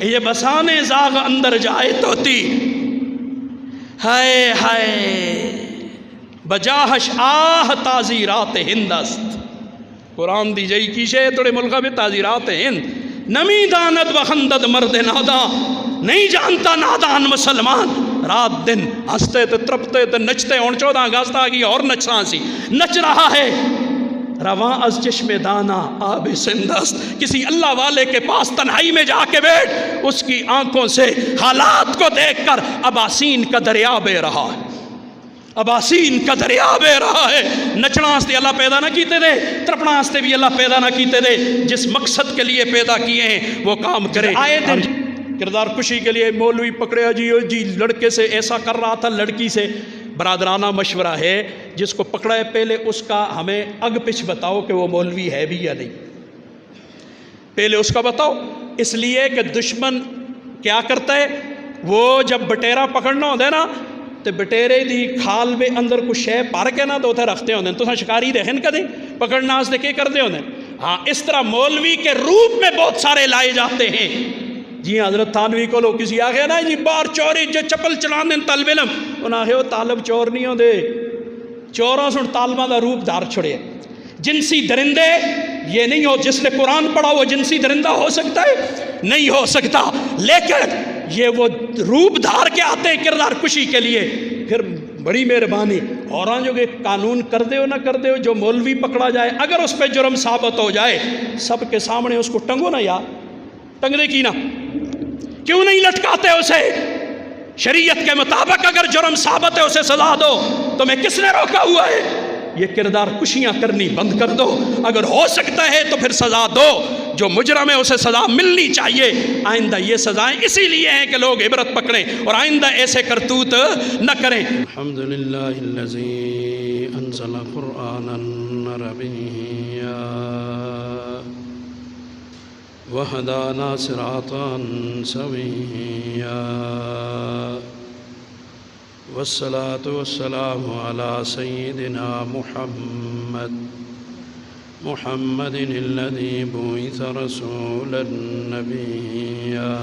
یہ بسانے زاغ اندر جائے توتی ہائے ہائے بجاہش آہ تازیرات ہند است قرآن دی جئی کیشے توڑے ملکہ میں تازیرات ہند نمی داند و خندد مرد نادا نہیں جانتا نادان مسلمان رات دن ہنستے تھے ترپتے تھے نچتے اور 14 اگست آگئی اور نچنا سی نچ رہا ہے رواں از چشم دانا آب سندست کسی اللہ والے کے پاس تنہائی میں جا کے بیٹھ اس کی آنکھوں سے حالات کو دیکھ کر اباسین کا دریا بے رہا ہے اباسین کا دریا بے رہا ہے نچنا ہستے اللہ پیدا نہ کیتے دے ترپنا ہستے بھی اللہ پیدا نہ کیتے دے جس مقصد کے لیے پیدا کیے ہیں وہ کام کرے آئے دن کردار کشی کے لیے مولوی پکڑے جی لڑکے سے ایسا کر رہا تھا لڑکی سے برادرانہ مشورہ ہے جس کو پکڑا ہے پہلے اس کا ہمیں اگ پچھ بتاؤ کہ وہ مولوی ہے بھی یا نہیں پہلے اس کا بتاؤ اس لیے کہ دشمن کیا کرتا ہے وہ جب بٹیرا پکڑنا ہوتا ہے نا تو بٹیرے دی کھال میں اندر کچھ شے پار کے نا تو اتنے رکھتے ہوتے ہیں تو شکاری دیکھیں کدیں پکڑنا اس کے کرتے ہوتے ہیں ہاں اس طرح مولوی کے روپ میں بہت سارے لائے جاتے ہیں جی حضرت تھانوی کو لو کسی آگے نا جی بار چوری جو چپل چلان دیں طالب علم انہاں ہے وہ طالب چور نہیں ہو دے چوروں سے طالبہ دا روپ دار چھڑے جنسی درندے یہ نہیں ہو جس نے قرآن پڑھا وہ جنسی درندہ ہو سکتا ہے نہیں ہو سکتا لیکن یہ وہ روپ دھار کے آتے ہیں کردار کشی کے لیے پھر بڑی مہربانی اور جو کہ قانون کر دے ہو نہ کر دے ہو جو مولوی پکڑا جائے اگر اس پہ جرم ثابت ہو جائے سب کے سامنے اس کو ٹنگو نا یار ٹنگ دے کی نا کیوں نہیں لٹکاتے اسے شریعت کے مطابق اگر جرم ثابت ہے اسے سزا دو تمہیں کس نے روکا ہوا ہے یہ کردار کشیاں کرنی بند کر دو اگر ہو سکتا ہے تو پھر سزا دو جو مجرم ہے اسے سزا ملنی چاہیے آئندہ یہ سزائیں اسی لیے ہیں کہ لوگ عبرت پکڑیں اور آئندہ ایسے کرتوت نہ کریں الحمدللہ الذی انزل قرآنا عربیا وهدانا صراطا سويا والصلاة والسلام على سيدنا محمد الذي بعث رسولا نبيا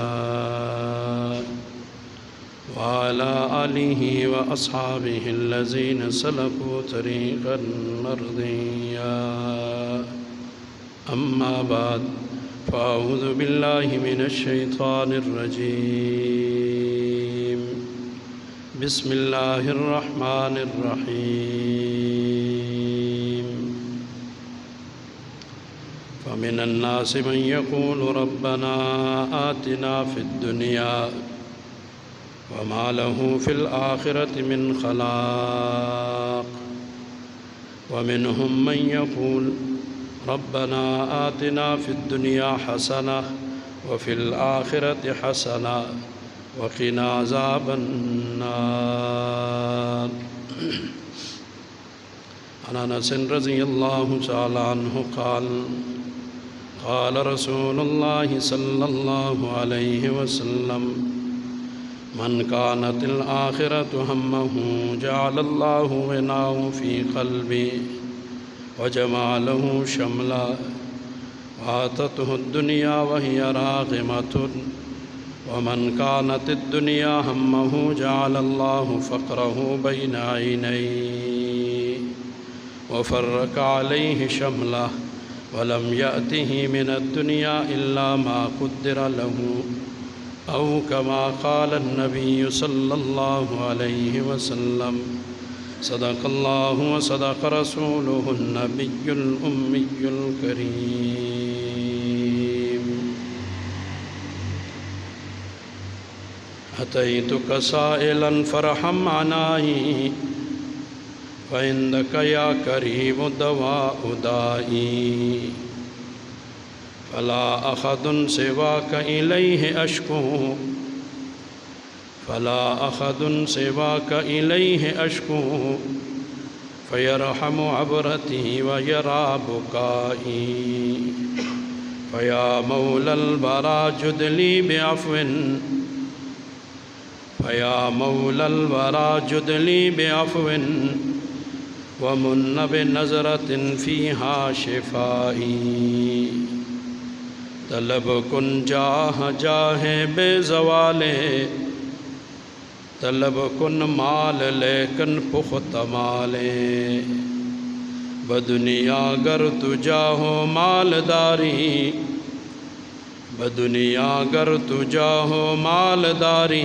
وعلى آله وأصحابه الذين سلكوا طريقا مرضيا أما بعد فأعوذ بالله من الشيطان الرجيم بسم الله الرحمن الرحيم فمن الناس من يقول ربنا آتنا في الدنيا وما له في الآخرة من خلاق ومنهم من يقول ربنا آتنا في الدنيا حسنة وفي الآخرة حسنة وقنا عذاب النار عن انس رضي الله تعالى عنه قال قال رسول الله صلى الله عليه وسلم من كانت الآخرة همه جعل الله غناه في قلبه وجمع له شملا وآتته الدنيا وهي راغمة ومن كانت الدنيا همه جعل الله فقره بين عينيه وفرق عليه شملا ولم يأته من الدنيا إلا ما قدر له أو كما قال النبي صلى الله عليه وسلم صدق الله وصدق رسوله النبي الأمي الكريم أتيتك سائلا فرحم عنائي فعندك يا كريم دواء دائي فلا أحد سواك إليه أشكو فلا أحد سواك إليه أشكو فيرحم عبرتي ويرى بكائي فيا مولى الورى جد لي بعفو فيا مولى الورى جد لي بعفو ومن بنظرة فيها شفائي طلب کن جاہ جاہ بے زوالے، طلب کن مال لیکن پخت مالے، بدنیا گر تجا ہو مالداری، بدنیا گر تجا ہو مالداری،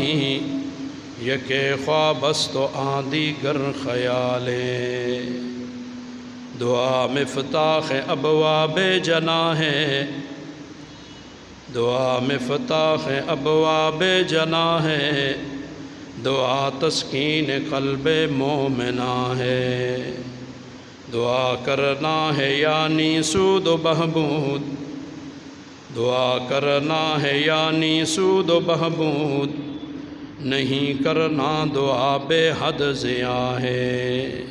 یکے خوابست و آندی گر خیالے، دعا مفتاح ابواب جناح ہے، دعا مفتاح ابواب جناح ہے، دعا تسکین قلب مومنہ ہے، دعا کرنا ہے یعنی سود و بہبود، دعا کرنا ہے یعنی سود و بہبود، نہیں کرنا دعا بے حد ضیاء ہے۔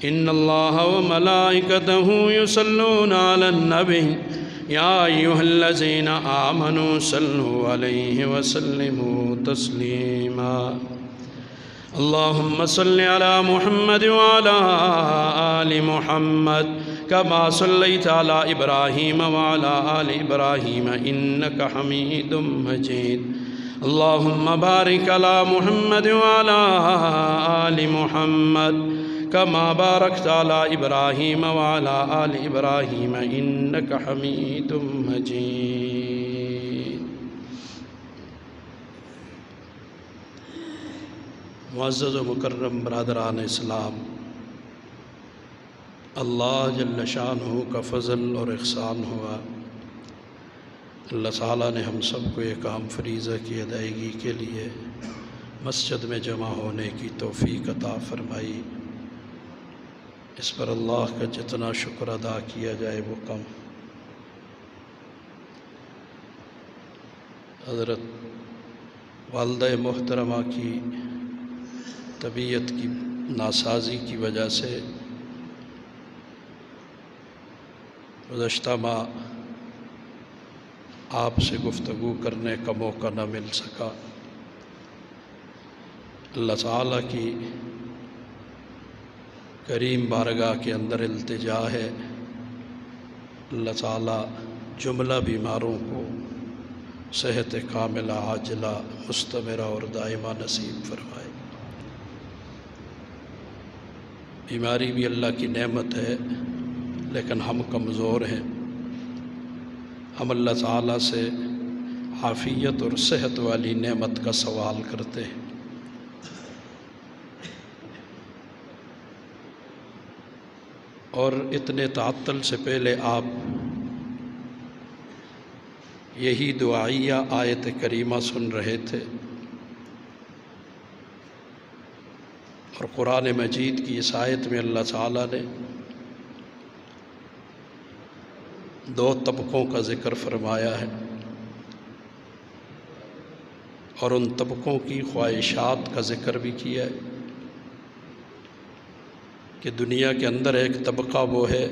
ان اللہ و ملائکتہ یصلون علی النبی یا ایھا الذین آمنوا صلوا علیہ وسلموا تسلیما۔ اللہم صل علی محمد وعلی آل محمد کما صلیت علی ابراہیم وعلی آل ابراہیم انک حمید مجید۔ اللہم بارک علی محمد وعلی آل محمد کما بارکت علی ابراہیم وعلی آل ابراہیم انک حمید مجید۔ معزز و مکرم برادران اسلام، اللہ جل شانہ کا فضل اور احسان ہوا، اللہ تعالیٰ نے ہم سب کو یہ کام فریضہ کی ادائیگی کے لیے مسجد میں جمع ہونے کی توفیق عطا فرمائی۔ اس پر اللہ کا جتنا شکر ادا کیا جائے وہ کم۔ حضرت والدہ محترمہ کی طبیعت کی ناسازی کی وجہ سے گزشتہ ماہ آپ سے گفتگو کرنے کا موقع نہ مل سکا۔ اللہ تعالیٰ کی کریم بارگاہ کے اندر التجا ہے، اللہ تعالیٰ جملہ بیماروں کو صحت کاملہ عاجلہ مستمرہ اور دائمہ نصیب فرمائے۔ بیماری بھی اللہ کی نعمت ہے، لیکن ہم کمزور ہیں، ہم اللہ تعالیٰ سے عافیت اور صحت والی نعمت کا سوال کرتے ہیں۔ اور اتنے تعطل سے پہلے آپ یہی دعائیہ آیت کریمہ سن رہے تھے، اور قرآن مجید کی اس آیت میں اللہ تعالیٰ نے دو طبقوں کا ذکر فرمایا ہے، اور ان طبقوں کی خواہشات کا ذکر بھی کیا ہے کہ دنیا کے اندر ایک طبقہ وہ ہے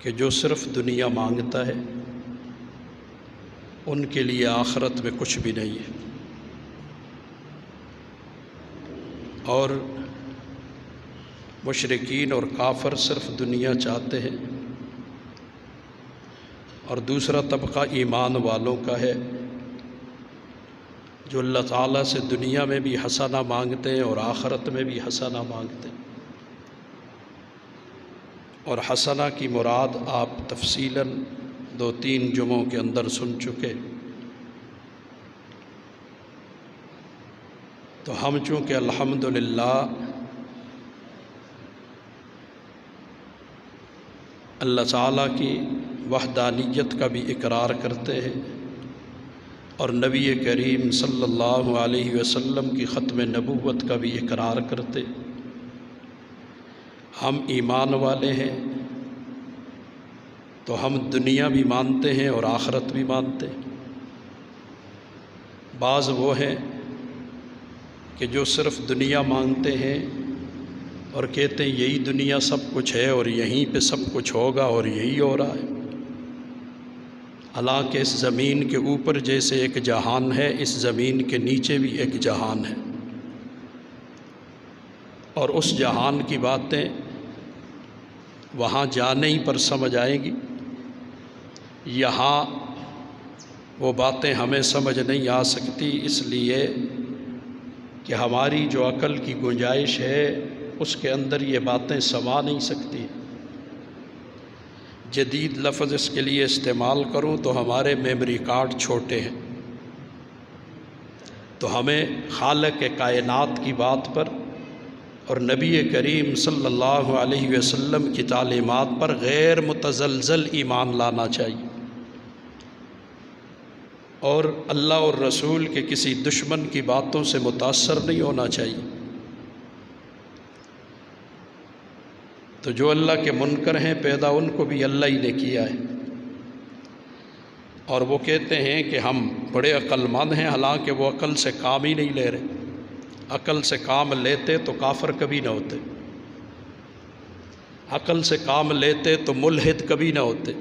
کہ جو صرف دنیا مانگتا ہے، ان کے لیے آخرت میں کچھ بھی نہیں ہے، اور مشرکین اور کافر صرف دنیا چاہتے ہیں، اور دوسرا طبقہ ایمان والوں کا ہے جو اللہ تعالیٰ سے دنیا میں بھی حسنہ مانگتے ہیں اور آخرت میں بھی حسنہ مانگتے ہیں۔ اور حسنہ کی مراد آپ تفصیلاً 2-3 جمعوں کے اندر سن چکے۔ تو ہم چونکہ الحمدللہ اللہ تعالیٰ کی وحدانیت کا بھی اقرار کرتے ہیں، اور نبی کریم صلی اللہ علیہ وسلم کی ختم نبوت کا بھی اقرار کرتے، ہم ایمان والے ہیں، تو ہم دنیا بھی مانتے ہیں اور آخرت بھی مانتے ہیں۔ بعض وہ ہیں کہ جو صرف دنیا مانگتے ہیں اور کہتے ہیں یہی دنیا سب کچھ ہے اور یہیں پہ سب کچھ ہوگا اور یہی ہو رہا ہے۔ حالانکہ اس زمین کے اوپر جیسے ایک جہان ہے، اس زمین کے نیچے بھی ایک جہان ہے، اور اس جہان کی باتیں وہاں جانے ہی پر سمجھ آئیں گی، یہاں وہ باتیں ہمیں سمجھ نہیں آ سکتی، اس لیے کہ ہماری جو عقل کی گنجائش ہے اس کے اندر یہ باتیں سما نہیں سکتی۔ جدید لفظ اس کے لیے استعمال کروں تو ہمارے میموری کارڈ چھوٹے ہیں، تو ہمیں خالق کائنات کی بات پر اور نبی کریم صلی اللہ علیہ وسلم کی تعلیمات پر غیر متزلزل ایمان لانا چاہیے، اور اللہ اور رسول کے کسی دشمن کی باتوں سے متاثر نہیں ہونا چاہیے۔ تو جو اللہ کے منکر ہیں پیدا ان کو بھی اللہ ہی نے کیا ہے، اور وہ کہتے ہیں کہ ہم بڑے عقل مند ہیں، حالانکہ وہ عقل سے کام ہی نہیں لے رہے۔ عقل سے کام لیتے تو کافر کبھی نہ ہوتے، عقل سے کام لیتے تو ملحد کبھی نہ ہوتے،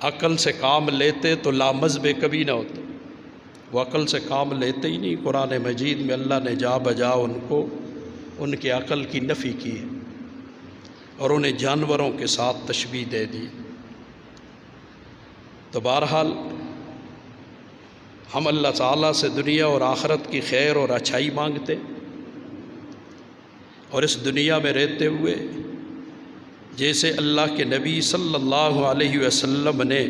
عقل سے کام لیتے تو لامذہب کبھی نہ ہوتے۔ وہ عقل سے کام لیتے ہی نہیں۔ قرآن مجید میں اللہ نے جا بجا ان کو ان کے عقل کی نفی کی ہے اور انہیں جانوروں کے ساتھ تشبیہ دے دی۔ تو بہرحال ہم اللہ تعالیٰ سے دنیا اور آخرت کی خیر اور اچھائی مانگتے، اور اس دنیا میں رہتے ہوئے جیسے اللہ کے نبی صلی اللہ علیہ وسلم نے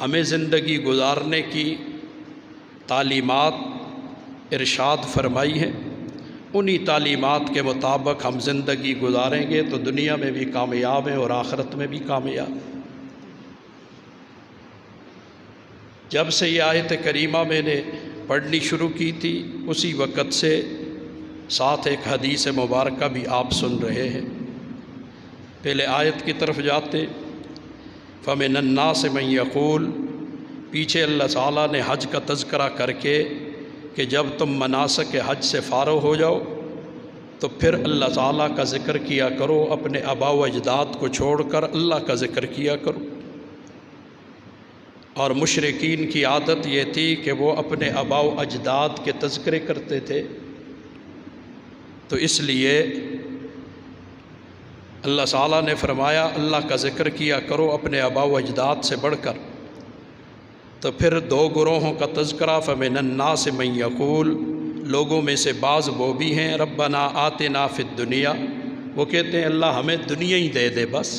ہمیں زندگی گزارنے کی تعلیمات ارشاد فرمائی ہیں، انہی تعلیمات کے مطابق ہم زندگی گزاریں گے تو دنیا میں بھی کامیاب ہیں اور آخرت میں بھی کامیاب۔ جب سے یہ آیت کریمہ میں نے پڑھنی شروع کی تھی اسی وقت سے ساتھ ایک حدیث مبارکہ بھی آپ سن رہے ہیں۔ پہلے آیت کی طرف جاتے، فَمِنَ النَّاسِ مَن يَقُولُ، پیچھے اللہ تعالیٰ نے حج کا تذکرہ کر کے کہ جب تم مناسک حج سے فارغ ہو جاؤ تو پھر اللہ تعالیٰ کا ذکر کیا کرو، اپنے آباء و اجداد کو چھوڑ کر اللہ کا ذکر کیا کرو۔ اور مشرکین کی عادت یہ تھی کہ وہ اپنے آباء و اجداد کے تذکرے کرتے تھے، تو اس لیے اللہ تعالیٰ نے فرمایا اللہ کا ذکر کیا کرو اپنے آباء و اجداد سے بڑھ کر۔ تو پھر دو گروہوں کا تذکرہ، فَمِنَ النَّاسِ مَن يَقُولُ، لوگوں میں سے بعض وہ بھی ہیں ربنا آتنا فی الدنیا، وہ کہتے ہیں اللہ ہمیں دنیا ہی دے دے، بس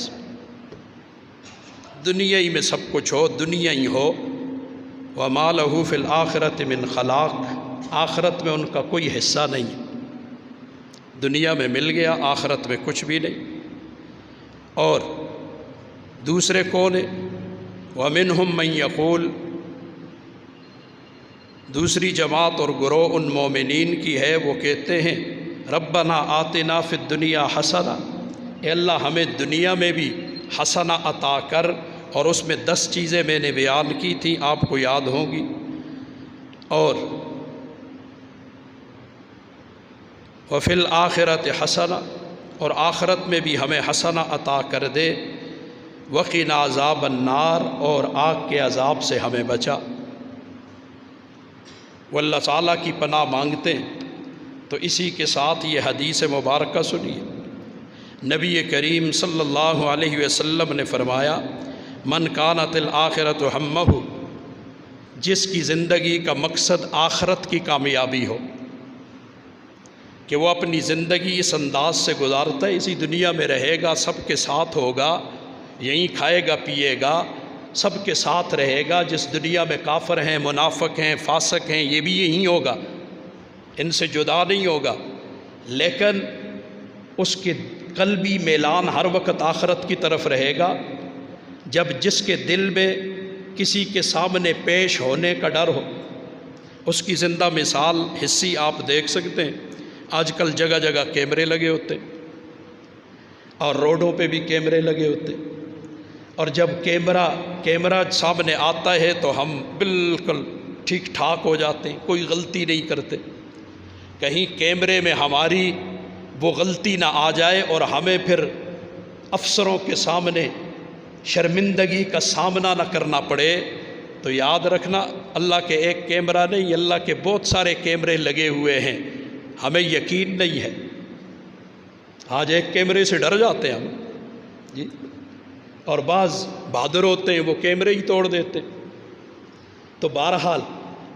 دنیا ہی میں سب کچھ ہو، دنیا ہی ہو۔ وَمَا لَهُ فِي الْآخِرَةِ مِنْ خَلَاقٍ، آخرت میں ان کا کوئی حصہ نہیں، دنیا میں مل گیا آخرت میں کچھ بھی نہیں۔ اور دوسرے کون ہیں؟ وَمِنْهُمْ مَن يَقُولُ، دوسری جماعت اور گروہ ان مومنین کی ہے، وہ کہتے ہیں ربنا آتنا فی الدنیا حسنہ، اے اللہ ہمیں دنیا میں بھی حسنہ عطا کر، اور اس میں 10 چیزیں میں نے بیان کی تھیں، آپ کو یاد ہوں گی۔ اور وفی الآخرۃ حسنہ، اور آخرت میں بھی ہمیں حسنہ عطا کر دے، وقنا عذاب النار، اور آگ کے عذاب سے ہمیں بچا۔ وہ اللہ تعالیٰ کی پناہ مانگتے ہیں۔ تو اسی کے ساتھ یہ حدیث مبارکہ سنیے، نبی کریم صلی اللہ علیہ وسلم نے فرمایا من کانت الآخرۃ ہمہ، جس کی زندگی کا مقصد آخرت کی کامیابی ہو، کہ وہ اپنی زندگی اس انداز سے گزارتا ہے، اسی دنیا میں رہے گا، سب کے ساتھ ہوگا، یہیں کھائے گا پیے گا، سب کے ساتھ رہے گا، جس دنیا میں کافر ہیں، منافق ہیں، فاسق ہیں، یہ بھی یہیں ہوگا، ان سے جدا نہیں ہوگا، لیکن اس کے قلبی میلان ہر وقت آخرت کی طرف رہے گا۔ جب جس کے دل میں کسی کے سامنے پیش ہونے کا ڈر ہو، اس کی زندہ مثال حصی آپ دیکھ سکتے ہیں۔ آج کل جگہ جگہ کیمرے لگے ہوتے، اور روڈوں پہ بھی کیمرے لگے ہوتے، اور جب کیمرہ سامنے آتا ہے تو ہم بالکل ٹھیک ٹھاک ہو جاتے ہیں، کوئی غلطی نہیں کرتے، کہیں کیمرے میں ہماری وہ غلطی نہ آ جائے اور ہمیں پھر افسروں کے سامنے شرمندگی کا سامنا نہ کرنا پڑے۔ تو یاد رکھنا اللہ کے ایک کیمرہ نہیں، اللہ کے بہت سارے کیمرے لگے ہوئے ہیں، ہمیں یقین نہیں ہے۔ آج ایک کیمرے سے ڈر جاتے ہیں ہم، جی اور بعض بہادر ہوتے ہیں وہ کیمرے ہی توڑ دیتے. تو بہرحال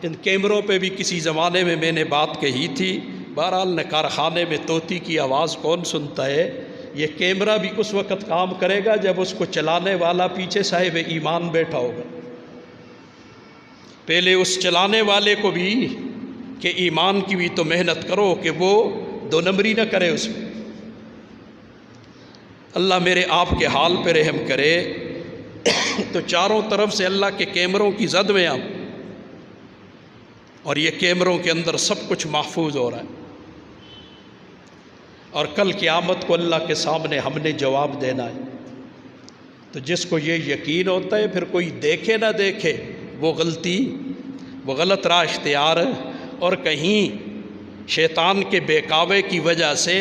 ان کیمروں پہ بھی کسی زمانے میں نے بات کہی تھی. بہرحال کارخانے میں طوطی کی آواز کون سنتا ہے؟ یہ کیمرہ بھی اس وقت کام کرے گا جب اس کو چلانے والا پیچھے صاحب ایمان بیٹھا ہوگا. پہلے اس چلانے والے کو بھی کہ ایمان کی بھی تو محنت کرو کہ وہ دو نمبری نہ کرے اس میں. اللہ میرے آپ کے حال پہ رحم کرے. تو چاروں طرف سے اللہ کے کیمروں کی زد میں ہم، اور یہ کیمروں کے اندر سب کچھ محفوظ ہو رہا ہے. اور کل قیامت کو اللہ کے سامنے ہم نے جواب دینا ہے. تو جس کو یہ یقین ہوتا ہے پھر کوئی دیکھے نہ دیکھے وہ غلط راہ اختیار ہے. اور کہیں شیطان کے بہکاوے کی وجہ سے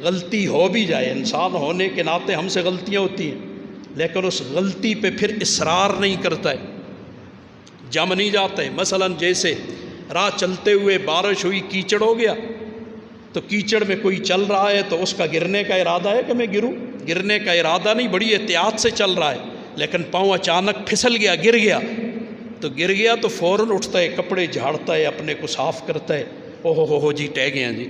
غلطی ہو بھی جائے، انسان ہونے کے ناطے ہم سے غلطیاں ہوتی ہیں، لیکن اس غلطی پہ پھر اصرار نہیں کرتا ہے، جم نہیں جاتا ہے. مثلا جیسے راہ چلتے ہوئے بارش ہوئی، کیچڑ ہو گیا، تو کیچڑ میں کوئی چل رہا ہے تو اس کا گرنے کا ارادہ ہے کہ میں گروں؟ گرنے کا ارادہ نہیں، بڑی احتیاط سے چل رہا ہے، لیکن پاؤں اچانک پھسل گیا، گر گیا تو فوراً اٹھتا ہے، کپڑے جھاڑتا ہے، اپنے کو صاف کرتا ہے، اوہ ہو جی ٹہ گیا جی.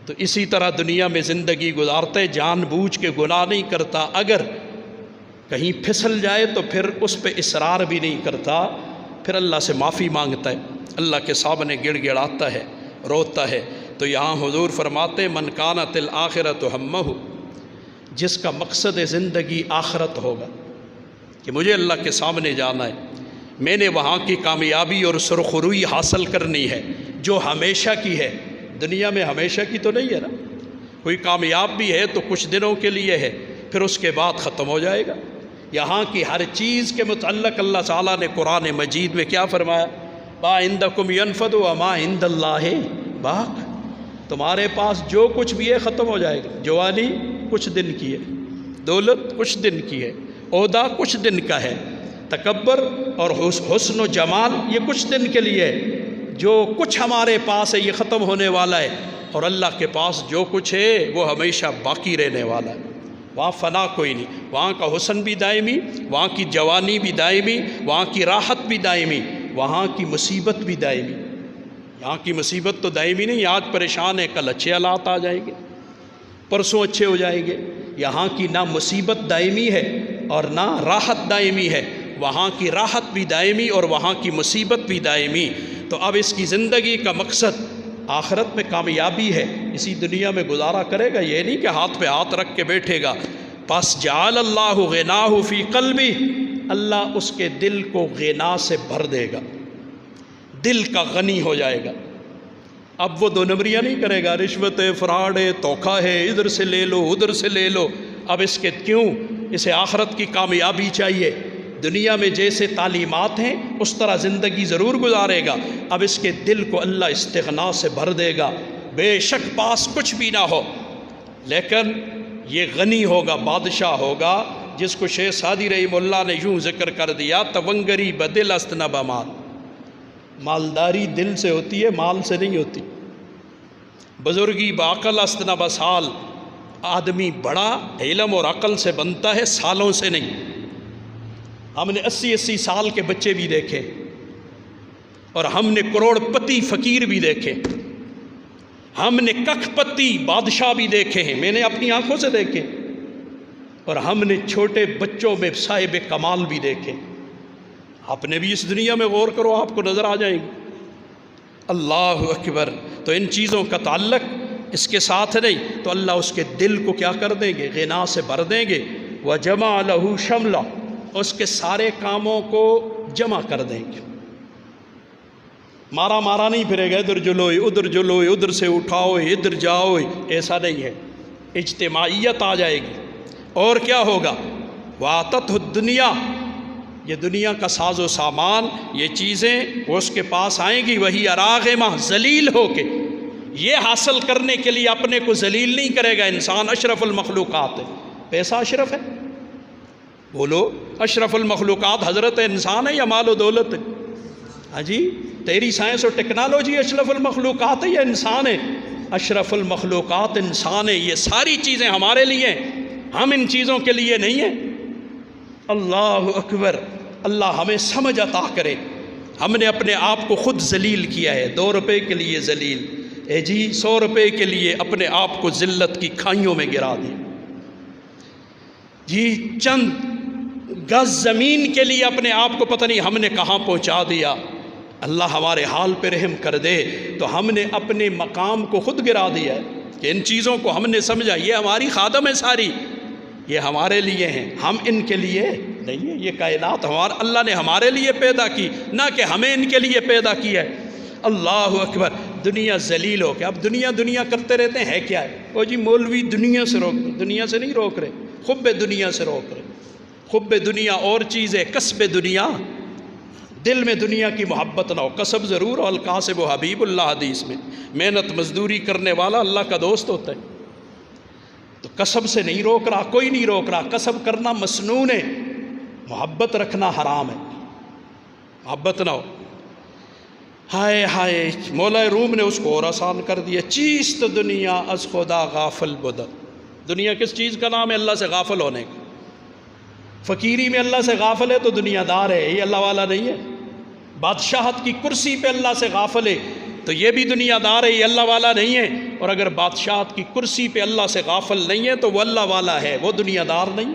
تو اسی طرح دنیا میں زندگی گزارتا ہے، جان بوجھ کے گناہ نہیں کرتا. اگر کہیں پھسل جائے تو پھر اس پہ اصرار بھی نہیں کرتا، پھر اللہ سے معافی مانگتا ہے، اللہ کے سامنے گڑ گڑاتا ہے، روتا ہے. تو یہاں حضور فرماتے من کانت الآخرۃ ہمہ، جس کا مقصد زندگی آخرت ہوگا کہ مجھے اللہ کے سامنے جانا ہے، میں نے وہاں کی کامیابی اور سرخروئی حاصل کرنی ہے جو ہمیشہ کی ہے. دنیا میں ہمیشہ کی تو نہیں ہے نا، کوئی کامیاب بھی ہے تو کچھ دنوں کے لیے ہے، پھر اس کے بعد ختم ہو جائے گا. یہاں کی ہر چیز کے متعلق اللہ تعالیٰ نے قرآن مجید میں کیا فرمایا؟ ما عندکم ینفد وما عند اللہ باق. تمہارے پاس جو کچھ بھی ہے ختم ہو جائے گا. جوانی کچھ دن کی ہے، دولت کچھ دن کی ہے، عہدہ کچھ دن کا ہے، تکبر اور حسن و جمال یہ کچھ دن کے لیے ہے. جو کچھ ہمارے پاس ہے یہ ختم ہونے والا ہے، اور اللہ کے پاس جو کچھ ہے وہ ہمیشہ باقی رہنے والا ہے. وہاں فنا کوئی نہیں، وہاں کا حسن بھی دائمی، وہاں کی جوانی بھی دائمی، وہاں کی راحت بھی دائمی، وہاں کی مصیبت بھی دائمی. یہاں کی مصیبت تو دائمی نہیں، آج پریشان ہے کل اچھے حالات آ جائیں گے، پرسوں اچھے ہو جائیں گے. یہاں کی نہ مصیبت دائمی ہے اور نہ راحت دائمی ہے، وہاں کی راحت بھی دائمی اور وہاں کی مصیبت بھی دائمی. تو اب اس کی زندگی کا مقصد آخرت میں کامیابی ہے، اسی دنیا میں گزارا کرے گا، یہ نہیں کہ ہاتھ پہ ہاتھ رکھ کے بیٹھے گا. پس جعل اللہ غناہ فی قلبی، اللہ اس کے دل کو غنا سے بھر دے گا، دل کا غنی ہو جائے گا. اب وہ دو نمبریاں نہیں کرے گا، رشوت ہے، فراڈ ہے، دھوکہ ہے، ادھر سے لے لو ادھر سے لے لو. اب اس کے کیوں؟ اسے آخرت کی کامیابی چاہیے. دنیا میں جیسے تعلیمات ہیں اس طرح زندگی ضرور گزارے گا. اب اس کے دل کو اللہ استغنا سے بھر دے گا. بے شک پاس کچھ بھی نہ ہو لیکن یہ غنی ہوگا، بادشاہ ہوگا، جس کو شیخ سعدی رحمہ اللہ نے یوں ذکر کر دیا، تونگری بدل است نہ بمال. مالداری دل سے ہوتی ہے، مال سے نہیں ہوتی. بزرگی بعقل است نہ بسال، آدمی بڑا علم اور عقل سے بنتا ہے، سالوں سے نہیں. ہم نے 80 سال کے بچے بھی دیکھے اور ہم نے کروڑ پتی فقیر بھی دیکھے، ہم نے ککھ پتی بادشاہ بھی دیکھے ہیں، میں نے اپنی آنکھوں سے دیکھے. اور ہم نے چھوٹے بچوں میں صاحب کمال بھی دیکھے. آپ نے بھی اس دنیا میں غور کرو، آپ کو نظر آ جائیں گے. اللہ اکبر. تو ان چیزوں کا تعلق اس کے ساتھ نہیں، تو اللہ اس کے دل کو کیا کر دیں گے؟ غنا سے بھر دیں گے. وَجَمَعَ لَهُ شَمْلًا، اس کے سارے کاموں کو جمع کر دیں گے. مارا نہیں پھرے گا، ادھر جلوئے ادھر جلوئے، ادھر سے اٹھاؤ ادھر جاؤ، ایسا نہیں ہے. اجتماعیت آ جائے گی. اور کیا ہوگا؟ وَآتَتْهُ الدُّنْيَا، یہ دنیا کا ساز و سامان، یہ چیزیں وہ اس کے پاس آئیں گی. وہی راغمہ، ذلیل ہو کے. یہ حاصل کرنے کے لیے اپنے کو ذلیل نہیں کرے گا. انسان اشرف المخلوقات ہے. پیسہ اشرف ہے؟ بولو، اشرف المخلوقات حضرت انسان ہے یا مال و دولت ہے؟ ہاں جی، تیری سائنس اور ٹیکنالوجی اشرف المخلوقات ہے یا انسان ہے؟ اشرف المخلوقات انسان ہے. یہ ساری چیزیں ہمارے لیے ہیں، ہم ان چیزوں کے لیے نہیں ہیں. اللہ اکبر۔ اللہ ہمیں سمجھ عطا کرے۔ ہم نے اپنے آپ کو خود ذلیل کیا ہے، 2 روپے کے لیے ذلیل، 100 روپے کے لیے اپنے آپ کو ذلت کی کھائیوں میں گرا دیا۔ چند گز زمین کے لیے اپنے آپ کو پتہ نہیں ہم نے کہاں پہنچا دیا۔ اللہ ہمارے حال پہ رحم کر دے۔ تو ہم نے اپنے مقام کو خود گرا دیا ہے کہ ان چیزوں کو ہم نے سمجھا یہ ہماری خادم ہے، ساری یہ ہمارے لیے ہیں، ہم ان کے لیے نہیں ہے۔ یہ کائنات اللہ نے ہمارے لیے پیدا کی، نہ کہ ہمیں ان کے لیے پیدا کیا ہے۔ اللہ اکبر۔ دنیا ذلیل ہو کے اب دنیا کرتے رہتے ہیں کیا ہے؟ وہ جی مولوی دنیا سے روک، دنیا سے نہیں روک رہے، حب دنیا سے روک رہے۔ حب دنیا اور چیز ہے، کسب دنیا، دل میں دنیا کی محبت نہ ہو۔ کسب ضرور، اور القاسب و حبیب اللہ حدیث میں، محنت مزدوری کرنے والا اللہ کا دوست ہوتا ہے۔ تو کسب سے نہیں روک رہا، کوئی نہیں روک رہا۔ کسب کرنا مسنون ہے، محبت رکھنا حرام ہے، محبت نہ ہو۔ ہائے ہائے، مولا روم نے اس کو اور آسان کر دیا۔ چیست دنیا از خدا غافل بود۔ دنیا کس چیز کا نام ہے؟ اللہ سے غافل ہونے کا۔ فقیری میں اللہ سے غافل ہے تو دنیا دار ہے، یہ اللہ والا نہیں ہے۔ بادشاہت کی کرسی پہ اللہ سے غافل ہے تو یہ بھی دنیا دار ہے، یہ اللہ والا نہیں ہے۔ اور اگر بادشاہت کی کرسی پہ اللہ سے غافل نہیں ہے تو وہ اللہ والا ہے، وہ دنیا دار نہیں۔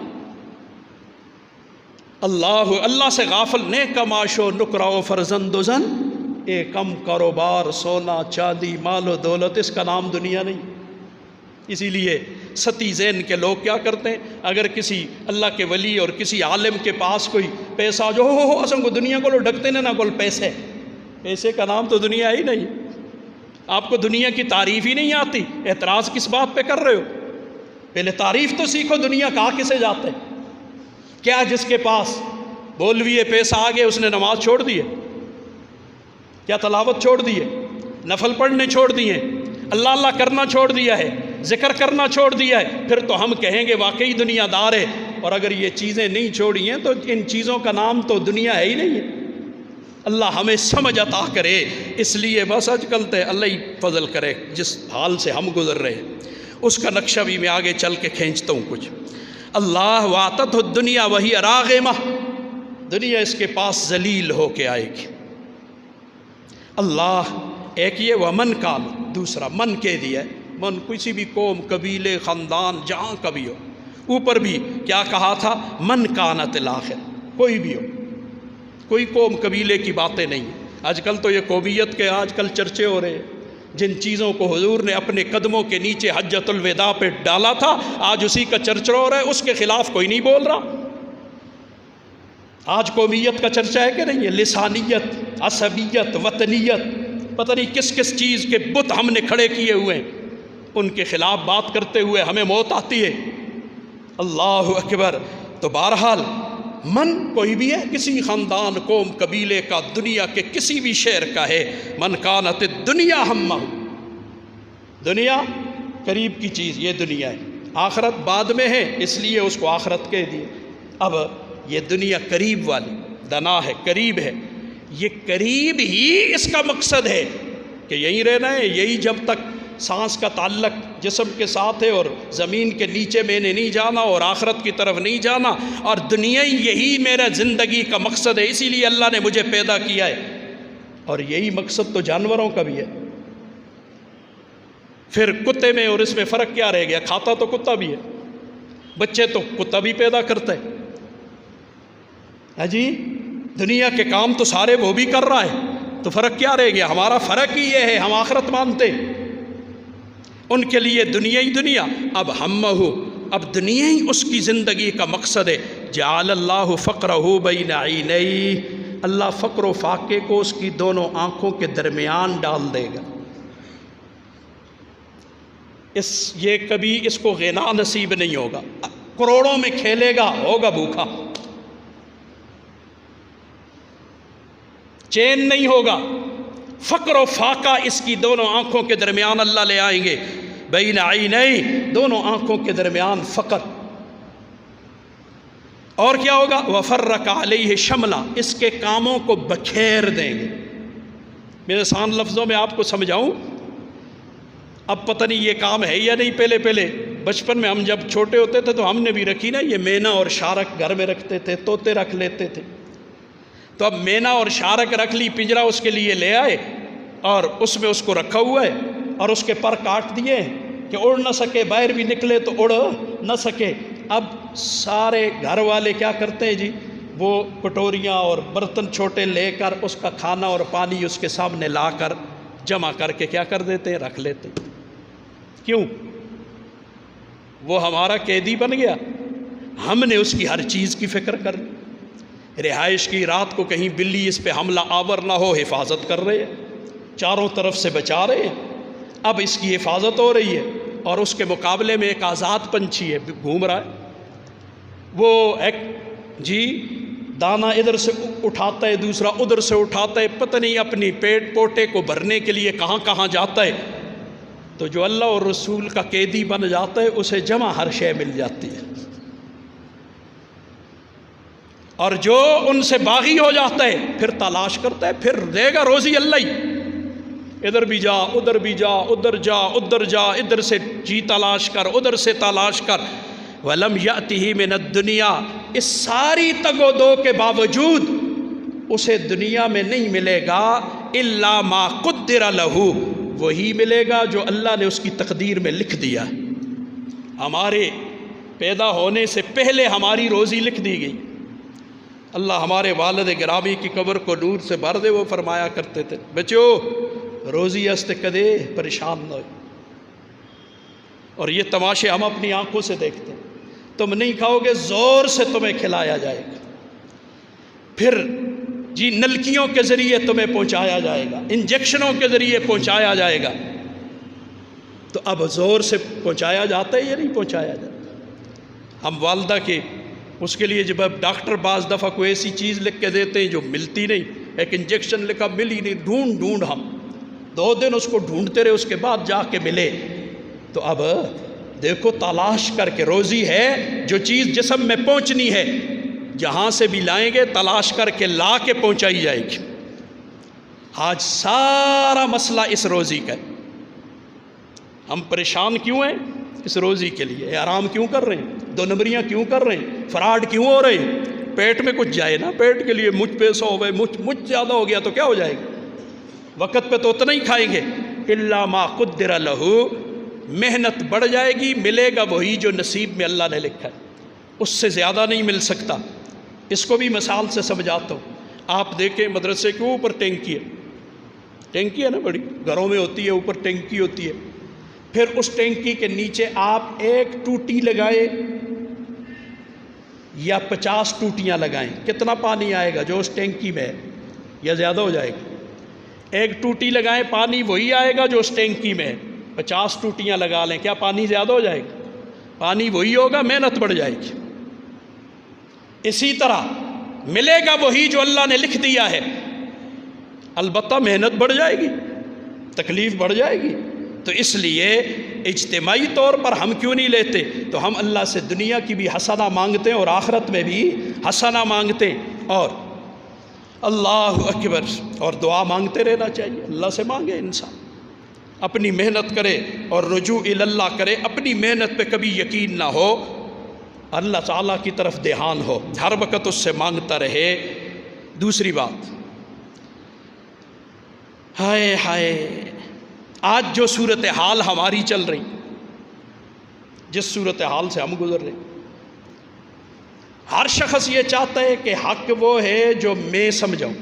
اللہ سے غافل، نیک معاش و نکرہ و فرزند و زن، اے کم کاروبار، سونا چاندی مال و دولت، اس کا نام دنیا نہیں۔ اسی لیے ستی ذہن کے لوگ کیا کرتے ہیں، اگر کسی اللہ کے ولی اور کسی عالم کے پاس کوئی پیسہ جو ہو اصل کو دنیا کو ڈھکتے نہ کول پیسے کا نام تو دنیا ہی نہیں۔ آپ کو دنیا کی تعریف ہی نہیں آتی، اعتراض کس بات پہ کر رہے ہو؟ پہلے تعریف تو سیکھو، دنیا کہا کسے جاتے ہیں؟ کیا جس کے پاس بولویے پیسہ آ گیا اس نے نماز چھوڑ دی ہے؟ کیا تلاوت چھوڑ دی ہے؟ نفل پڑھنے چھوڑ دیے، اللہ اللہ کرنا چھوڑ دیا ہے، ذکر کرنا چھوڑ دیا ہے؟ پھر تو ہم کہیں گے واقعی دنیا دار ہے۔ اور اگر یہ چیزیں نہیں چھوڑی ہیں تو ان چیزوں کا نام تو دنیا ہے ہی نہیں ہے۔ اللہ ہمیں سمجھ عطا کرے۔ اس لیے بس آج کل تے اللہ ہی فضل کرے، جس حال سے ہم گزر رہے ہیں اس کا نقشہ بھی میں آگے چل کے کھینچتا ہوں کچھ۔ اللہ واتت الدنیا وہی راغمہ، دنیا اس کے پاس ذلیل ہو کے آئے گی۔ اللہ ایک یہ ومن کال، دوسرا من کہہ دیا ہے، من کسی بھی قوم قبیلے خاندان جہاں کبھی ہو، اوپر بھی کیا کہا تھا؟ من کانت الاخر، کوئی بھی ہو، کوئی قوم قبیلے کی باتیں نہیں۔ آج کل تو یہ قومیت کے آج کل چرچے ہو رہے ہیں، جن چیزوں کو حضور نے اپنے قدموں کے نیچے حجۃ الوداع پہ ڈالا تھا آج اسی کا چرچا ہو رہا ہے، اس کے خلاف کوئی نہیں بول رہا۔ آج قومیت کا چرچا ہے کہ نہیں ہے؟ لسانیت، عصبیت، وطنیت، پتہ نہیں کس کس چیز کے بت ہم نے کھڑے کیے ہوئے ہیں، ان کے خلاف بات کرتے ہوئے ہمیں موت آتی ہے۔ اللہ اکبر۔ تو بہرحال من کوئی بھی ہے، کسی خاندان قوم قبیلے کا، دنیا کے کسی بھی شہر کا ہے، من کانت الدنیا ہمہ، دنیا قریب کی چیز یہ دنیا ہے، آخرت بعد میں ہے اس لیے اس کو آخرت کہہ دیے۔ اب یہ دنیا قریب والی دنا ہے، قریب ہے، یہ قریب ہی اس کا مقصد ہے کہ یہیں رہنا ہے، یہی جب تک سانس کا تعلق جسم کے ساتھ ہے اور زمین کے نیچے میں نے نہیں جانا اور آخرت کی طرف نہیں جانا، اور دنیا یہی میرا زندگی کا مقصد ہے، اسی لیے اللہ نے مجھے پیدا کیا ہے۔ اور یہی مقصد تو جانوروں کا بھی ہے۔ پھر کتے میں اور اس میں فرق کیا رہ گیا؟ کھاتا تو کتا بھی ہے، بچے تو کتا بھی پیدا کرتا ہے، ہاں جی، دنیا کے کام تو سارے وہ بھی کر رہا ہے، تو فرق کیا رہ گیا؟ ہمارا فرق ہی یہ ہے، ہم آخرت مانتے، ان کے لیے دنیا ہی دنیا۔ اب ہمہ، اب دنیا ہی اس کی زندگی کا مقصد ہے۔ جعل اللہ فقرہ بین عینیہ، اللہ فقر و فاقے کو اس کی دونوں آنکھوں کے درمیان ڈال دے گا۔ یہ کبھی اس کو غنا نصیب نہیں ہوگا، کروڑوں میں کھیلے گا، ہوگا بھوکا، چین نہیں ہوگا۔ فقر و فاقہ اس کی دونوں آنکھوں کے درمیان اللہ لے آئیں گے، بین عینیہ، دونوں آنکھوں کے درمیان فقر۔ اور کیا ہوگا؟ وفرق علیہ شملہ، اس کے کاموں کو بکھیر دیں گے۔ میں آسان لفظوں میں آپ کو سمجھاؤں، اب پتہ نہیں یہ کام ہے یا نہیں، پہلے بچپن میں ہم جب چھوٹے ہوتے تھے تو ہم نے بھی رکھی نا یہ مینا اور شارک گھر میں رکھتے تھے، طوطے رکھ لیتے تھے. تو اب مینا اور شارک رکھ لی، پنجرا اس کے لیے لے آئے اور اس میں اس کو رکھا ہوا ہے اور اس کے پر کاٹ دیے کہ اڑ نہ سکے، باہر بھی نکلے تو اڑ نہ سکے. اب سارے گھر والے کیا کرتے ہیں جی، وہ کٹوریاں اور برتن چھوٹے لے کر اس کا کھانا اور پانی اس کے سامنے لا کر جمع کر کے کیا کر دیتے ہیں، رکھ لیتے ہیں. کیوں؟ وہ ہمارا قیدی بن گیا. ہم نے اس کی ہر چیز کی فکر کر لی. رہائش کی رات کو کہیں بلی اس پہ حملہ آور نہ ہو، حفاظت کر رہے ہیں، چاروں طرف سے بچا رہے ہیں. اب اس کی حفاظت ہو رہی ہے اور اس کے مقابلے میں ایک آزاد پنچھی ہے گھوم رہا ہے، وہ ایک جی دانہ ادھر سے اٹھاتا ہے، دوسرا ادھر سے اٹھاتا ہے، پتہ نہیں اپنی پیٹ پوٹے کو بھرنے کے لیے کہاں کہاں جاتا ہے. تو جو اللہ اور رسول کا قیدی بن جاتا ہے اسے جمع ہر شے مل جاتی ہے، اور جو ان سے باغی ہو جاتا ہے پھر تلاش کرتا ہے، پھر دے گا روزی اللہ ہی. ادھر بھی جا، ادھر بھی جا، ادھر جا، ادھر جا، ادھر سے جی تلاش کر، ادھر سے تلاش کر. وَلَمْ يَأْتِهِ مِنَ الدُّنْيَا، اس ساری تگ و دو کے باوجود اسے دنیا میں نہیں ملے گا إِلَّا مَا قُدِّرَ لَهُ، وہی ملے گا جو اللہ نے اس کی تقدیر میں لکھ دیا. ہمارے پیدا ہونے سے پہلے ہماری روزی لکھ دی گئی. اللہ ہمارے والد گرامی کی قبر کو نور سے بھر دے. وہ فرمایا کرتے تھے، بچو روزی ہستے کدے پریشان نہ ہو. اور یہ تماشے ہم اپنی آنکھوں سے دیکھتے ہیں. تم نہیں کھاؤ گے، زور سے تمہیں کھلایا جائے گا، پھر جی نلکیوں کے ذریعے تمہیں پہنچایا جائے گا، انجیکشنوں کے ذریعے پہنچایا جائے گا. تو اب زور سے پہنچایا جاتا ہے یا نہیں پہنچایا جاتا؟ ہم والدہ کے اس کے لیے جب اب ڈاکٹر بعض دفعہ کوئی ایسی چیز لکھ کے دیتے ہیں جو ملتی نہیں، ایک انجیکشن لکھا ملی نہیں، ڈھونڈ ہم 2 دن اس کو ڈھونڈتے رہے، اس کے بعد جا کے ملے. تو اب دیکھو تلاش کر کے روزی ہے جو چیز جسم میں پہنچنی ہے، جہاں سے بھی لائیں گے تلاش کر کے لا کے پہنچائی جائے گی. آج سارا مسئلہ اس روزی کا ہے. ہم پریشان کیوں ہیں؟ اس روزی کے لیے. آرام کیوں کر رہے ہیں؟ 2 نمبریاں کیوں کر رہے ہیں؟ فراڈ کیوں ہو رہے ہیں؟ پیٹ میں کچھ جائے نا، پیٹ کے لیے مجھ پیسہ ہو گئے، مجھ زیادہ ہو گیا تو کیا ہو جائے گا؟ وقت پہ تو اتنا ہی کھائیں گے. إِلَّا مَا قُدِّرَ لَهُ، محنت بڑھ جائے گی، ملے گا وہی جو نصیب میں اللہ نے لکھا ہے، اس سے زیادہ نہیں مل سکتا. اس کو بھی مثال سے سمجھاتا ہوں. آپ دیکھیں مدرسے کے اوپر ٹینکی ہے نا، بڑی گھروں میں ہوتی ہے، اوپر ٹینکی ہوتی ہے. پھر اس ٹینکی کے نیچے آپ ایک ٹوٹی لگائے یا 50 ٹوٹیاں لگائیں، کتنا پانی آئے گا جو اس ٹینکی میں ہے، یا زیادہ ہو جائے گا؟ ایک ٹوٹی لگائیں، پانی وہی آئے گا جو اس ٹینکی میں ہے. 50 ٹوٹیاں لگا لیں، کیا پانی زیادہ ہو جائے گا؟ پانی وہی ہوگا، محنت بڑھ جائے گی. اسی طرح ملے گا وہی جو اللہ نے لکھ دیا ہے، البتہ محنت بڑھ جائے گی، تکلیف بڑھ جائے گی. تو اس لیے اجتماعی طور پر ہم کیوں نہیں لیتے؟ تو ہم اللہ سے دنیا کی بھی حسنہ مانگتے ہیں اور آخرت میں بھی حسنہ مانگتے ہیں. اور اللہ اکبر، اور دعا مانگتے رہنا چاہیے. اللہ سے مانگے، انسان اپنی محنت کرے اور رجوع اللہ کرے. اپنی محنت پہ کبھی یقین نہ ہو، اللہ تعالیٰ کی طرف دھیان ہو، ہر وقت اس سے مانگتا رہے. دوسری بات، ہائے ہائے، آج جو صورتحال ہماری چل رہی، جس صورتحال سے ہم گزر رہے، ہر شخص یہ چاہتا ہے کہ حق وہ ہے جو میں سمجھاؤں،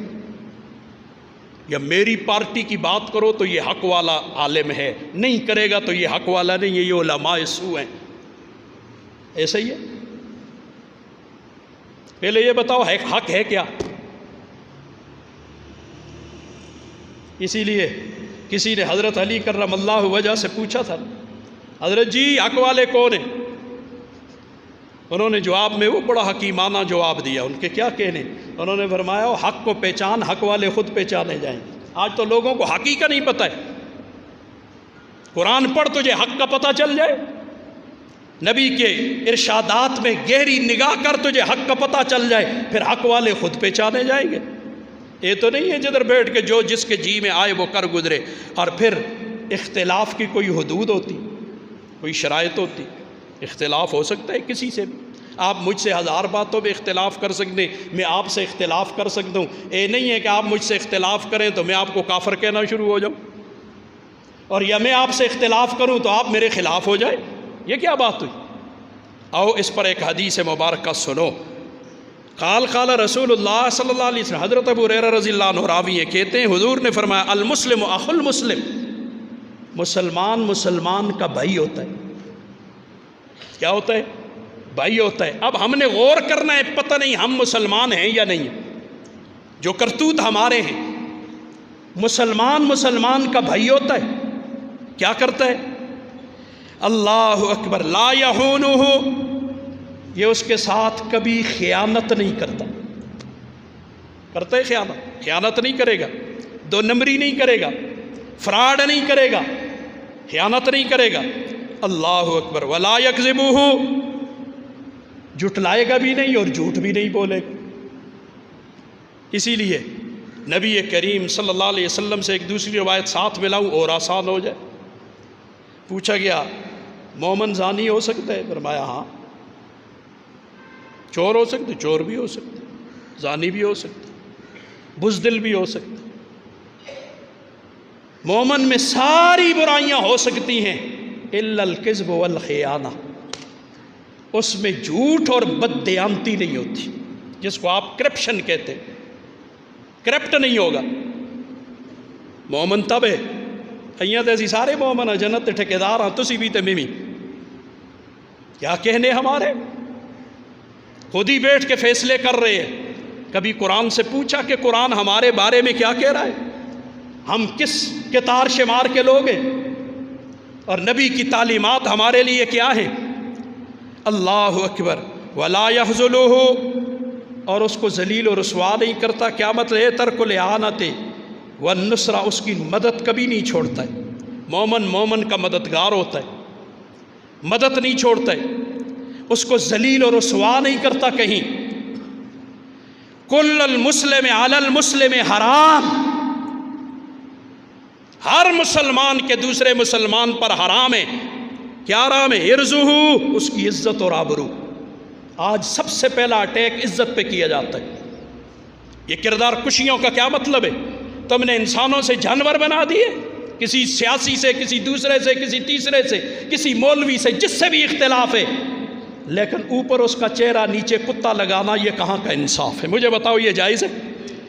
یا میری پارٹی کی بات کرو تو یہ حق والا عالم ہے، نہیں کرے گا تو یہ حق والا نہیں ہے، یہ علماء سو ہیں. ایسا ہی ہے؟ پہلے یہ بتاؤ حق ہے کیا؟ اسی لیے کسی نے حضرت علی کرم اللہ وجہ سے پوچھا تھا، حضرت جی حق والے کون ہیں؟ انہوں نے جواب میں وہ بڑا حکیمانہ جواب دیا. ان کے کیا کہنے؟ انہوں نے فرمایا حق کو پہچان، حق والے خود پہچانے جائیں گے. آج تو لوگوں کو حق ہی کا نہیں پتہ ہے. قرآن پڑھ تجھے حق کا پتہ چل جائے، نبی کے ارشادات میں گہری نگاہ کر تجھے حق کا پتہ چل جائے، پھر حق والے خود پہچانے جائیں گے. یہ تو نہیں ہے جدھر بیٹھ کے جو جس کے جی میں آئے وہ کر گزرے. اور پھر اختلاف کی کوئی حدود ہوتی، کوئی شرائط ہوتی. اختلاف ہو سکتا ہے کسی سے بھی، آپ مجھ سے 1000 باتوں پہ اختلاف کر سکتے ہیں، میں آپ سے اختلاف کر سکتا ہوں، یہ نہیں ہے کہ آپ مجھ سے اختلاف کریں تو میں آپ کو کافر کہنا شروع ہو جاؤں، اور یا میں آپ سے اختلاف کروں تو آپ میرے خلاف ہو جائے، یہ کیا بات ہوئی؟ آؤ اس پر ایک حدیث مبارکہ سنو۔ قال رسول اللہ صلی اللہ علیہ وسلم، حضرت ابو ہریرہ رضی اللہ عنہ راوی ہیں، کہتے ہیں حضور نے فرمایا المسلم اخو المسلم، مسلمان مسلمان کا بھائی ہوتا ہے۔ کیا ہوتا ہے؟ بھائی ہوتا ہے۔ اب ہم نے غور کرنا ہے، پتہ نہیں ہم مسلمان ہیں یا نہیں ہیں، جو کرتوت ہمارے ہیں۔ مسلمان مسلمان کا بھائی ہوتا ہے، کیا کرتا ہے؟ اللہ اکبر، لا یہونہ، یہ اس کے ساتھ کبھی خیانت نہیں کرتا۔ کرتا ہے خیانت؟ خیانت نہیں کرے گا، دو نمبری نہیں کرے گا، فراڈ نہیں کرے گا، خیانت نہیں کرے گا۔ اللہ اکبر، ولا یکذبہ، جھٹلائے گا بھی نہیں اور جھوٹ بھی نہیں بولے گا۔ اسی لیے نبی کریم صلی اللہ علیہ وسلم سے ایک دوسری روایت ساتھ ملاؤں اور آسان ہو جائے۔ پوچھا گیا مومن زانی ہو سکتا ہے؟ فرمایا ہاں۔ چور ہو سکتے؟ چور بھی ہو سکتے، زانی بھی ہو سکتے، بزدل بھی ہو سکتے۔ مومن میں ساری برائیاں ہو سکتی ہیں الا الکذب والخیانہ، اس میں جھوٹ اور بددیانتی نہیں ہوتی، جس کو آپ کرپشن کہتے ہیں۔ کرپٹ نہیں ہوگا مومن تب ہے۔ ایاں تے سارے مومن ہیں، جنت تے ٹھیکیدار ہیں، تسی بھی تے میں بھی، کیا کہنے ہمارے، خود ہی بیٹھ کے فیصلے کر رہے ہیں۔ کبھی قرآن سے پوچھا کہ قرآن ہمارے بارے میں کیا کہہ رہا ہے؟ ہم کس کتار شمار کے لوگ ہیں، اور نبی کی تعلیمات ہمارے لیے کیا ہیں؟ اللہ اکبر، ولا یخذلہ، اور اس کو ذلیل و رسوا نہیں کرتا۔ کیا مطلب ہے؟ ترک الاعانۃ والنصرہ، اس کی مدد کبھی نہیں چھوڑتا ہے۔ مومن مومن کا مددگار ہوتا ہے، مدد نہیں چھوڑتا ہے، اس کو ذلیل و رسوا نہیں کرتا کہیں۔ کل المسلم علی المسلم حرام، ہر مسلمان کے دوسرے مسلمان پر حرام ہے۔ کیا حرام ہے؟ عرضہ، اس کی عزت اور آبرو۔ آج سب سے پہلا اٹیک عزت پہ کیا جاتا ہے۔ یہ کردار کشیوں کا کیا مطلب ہے؟ تم نے انسانوں سے جانور بنا دیے، کسی سیاسی سے، کسی دوسرے سے، کسی تیسرے سے، کسی مولوی سے، جس سے بھی اختلاف ہے، لیکن اوپر اس کا چہرہ نیچے کتا لگانا، یہ کہاں کا انصاف ہے؟ مجھے بتاؤ یہ جائز ہے؟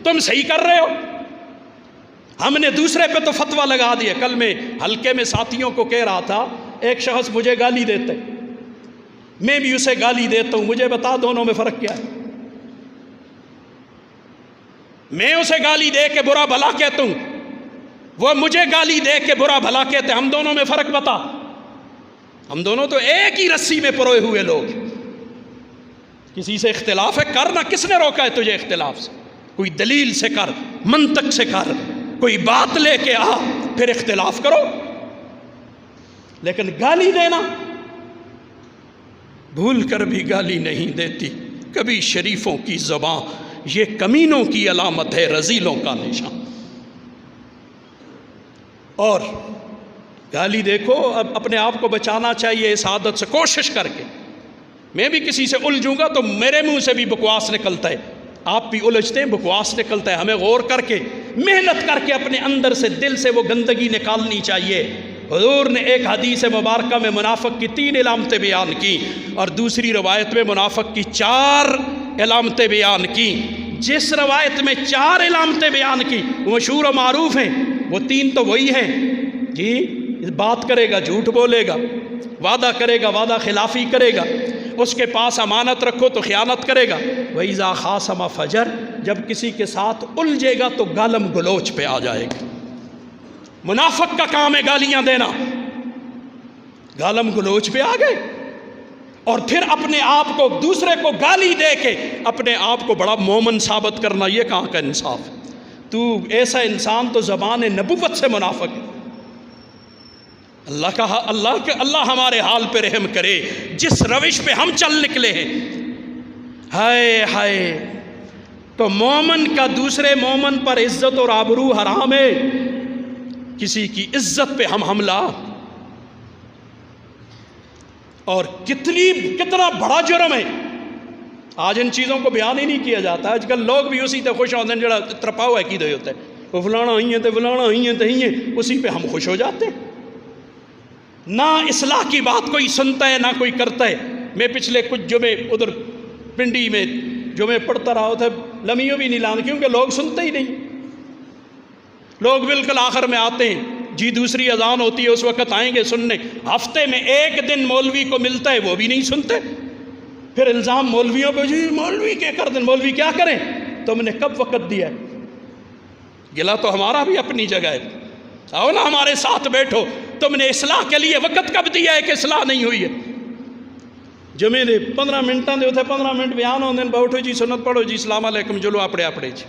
تم صحیح کر رہے ہو؟ ہم نے دوسرے پہ تو فتویٰ لگا دیا۔ کل میں حلقے میں ساتھیوں کو کہہ رہا تھا، ایک شخص مجھے گالی دیتے، میں بھی اسے گالی دیتا ہوں، مجھے بتا دونوں میں فرق کیا ہے؟ میں اسے گالی دے کے برا بھلا کہتا ہوں، وہ مجھے گالی دے کے برا بھلا کہتے ہیں، ہم دونوں میں فرق بتا۔ ہم دونوں تو ایک ہی رسی میں پروئے ہوئے لوگ۔ کسی سے اختلاف ہے کرنا، کس نے روکا ہے تجھے اختلاف سے؟ کوئی دلیل سے کر، منطق سے کر، کوئی بات لے کے آ، پھر اختلاف کرو۔ لیکن گالی دینا، بھول کر بھی گالی نہیں دیتی کبھی شریفوں کی زبان، یہ کمینوں کی علامت ہے، رذیلوں کا نشان۔ اور گالی دیکھو، اب اپنے آپ کو بچانا چاہیے اس عادت سے، کوشش کر کے۔ میں بھی کسی سے الجھوں گا تو میرے منہ سے بھی بکواس نکلتا ہے، آپ بھی الجھتے ہیں، بکواس نکلتا ہے۔ ہمیں غور کر کے، محنت کر کے اپنے اندر سے، دل سے وہ گندگی نکالنی چاہیے۔ حضور نے ایک حدیث مبارکہ میں منافق کی 3 علامتیں بیان کی، اور دوسری روایت میں منافق کی 4 علامتیں بیان کی۔ جس روایت میں 4 علامتیں بیان کی وہ مشہور و معروف ہیں، وہ 3 تو وہی ہیں جی، بات کرے گا جھوٹ بولے گا، وعدہ کرے گا وعدہ خلافی کرے گا، اس کے پاس امانت رکھو تو خیانت کرے گا، وَإِذَا خَاصَمَ فَجَرَ، جب کسی کے ساتھ الجھے گا تو گالم گلوچ پہ آ جائے گا۔ منافق کا کام ہے گالیاں دینا، گالم گلوچ پہ آ گئے، اور پھر اپنے آپ کو، دوسرے کو گالی دے کے اپنے آپ کو بڑا مومن ثابت کرنا، یہ کہاں کا انصاف ہے؟ تو ایسا انسان تو زبان نبوت سے منافق ہے۔ اللہ ہمارے حال پہ رحم کرے، جس روش پہ ہم چل نکلے ہیں۔ ہائے ہائے، تو مومن کا دوسرے مومن پر عزت اور آبرو حرام ہے، کسی کی عزت پہ ہم حملہ، اور کتنا بڑا جرم ہے. آج ان چیزوں کو بیان ہی نہیں کیا جاتا. آج کل لوگ بھی اسی تے خوش ہوتے ہیں جڑا ترپاؤ ہے کی ہوتا ہے، وہ فلانا ہی ہے تو فلانا ہی ہے تو ہی ہے، اسی پہ ہم خوش ہو جاتے ہیں. نہ اصلاح کی بات کوئی سنتا ہے نہ کوئی کرتا ہے. میں پچھلے کچھ جمعے ادھر پنڈی میں جمعے پڑھتا رہا تھا، لمیوں بھی نہیں لانا کیونکہ لوگ سنتے ہی نہیں. لوگ بالکل آخر میں آتے ہیں، جی دوسری اذان ہوتی ہے اس وقت آئیں گے سننے. ہفتے میں ایک دن مولوی کو ملتا ہے وہ بھی نہیں سنتے. پھر الزام مولویوں پہ، جی مولوی کیا کر دیں، مولوی کیا کریں، تم نے کب وقت دیا ہے. گلا تو ہمارا بھی اپنی جگہ ہے. آؤ نا ہمارے ساتھ بیٹھو، تم نے اصلاح کے لیے وقت کب دیا ہے کہ اصلاح نہیں ہوئی ہے. جمعے نے 15 منٹاں دے ہوتے 15 منٹ بیان ہوندے بیٹھو جی سنت پڑھو جی السلام علیکم چلو اپنے جی.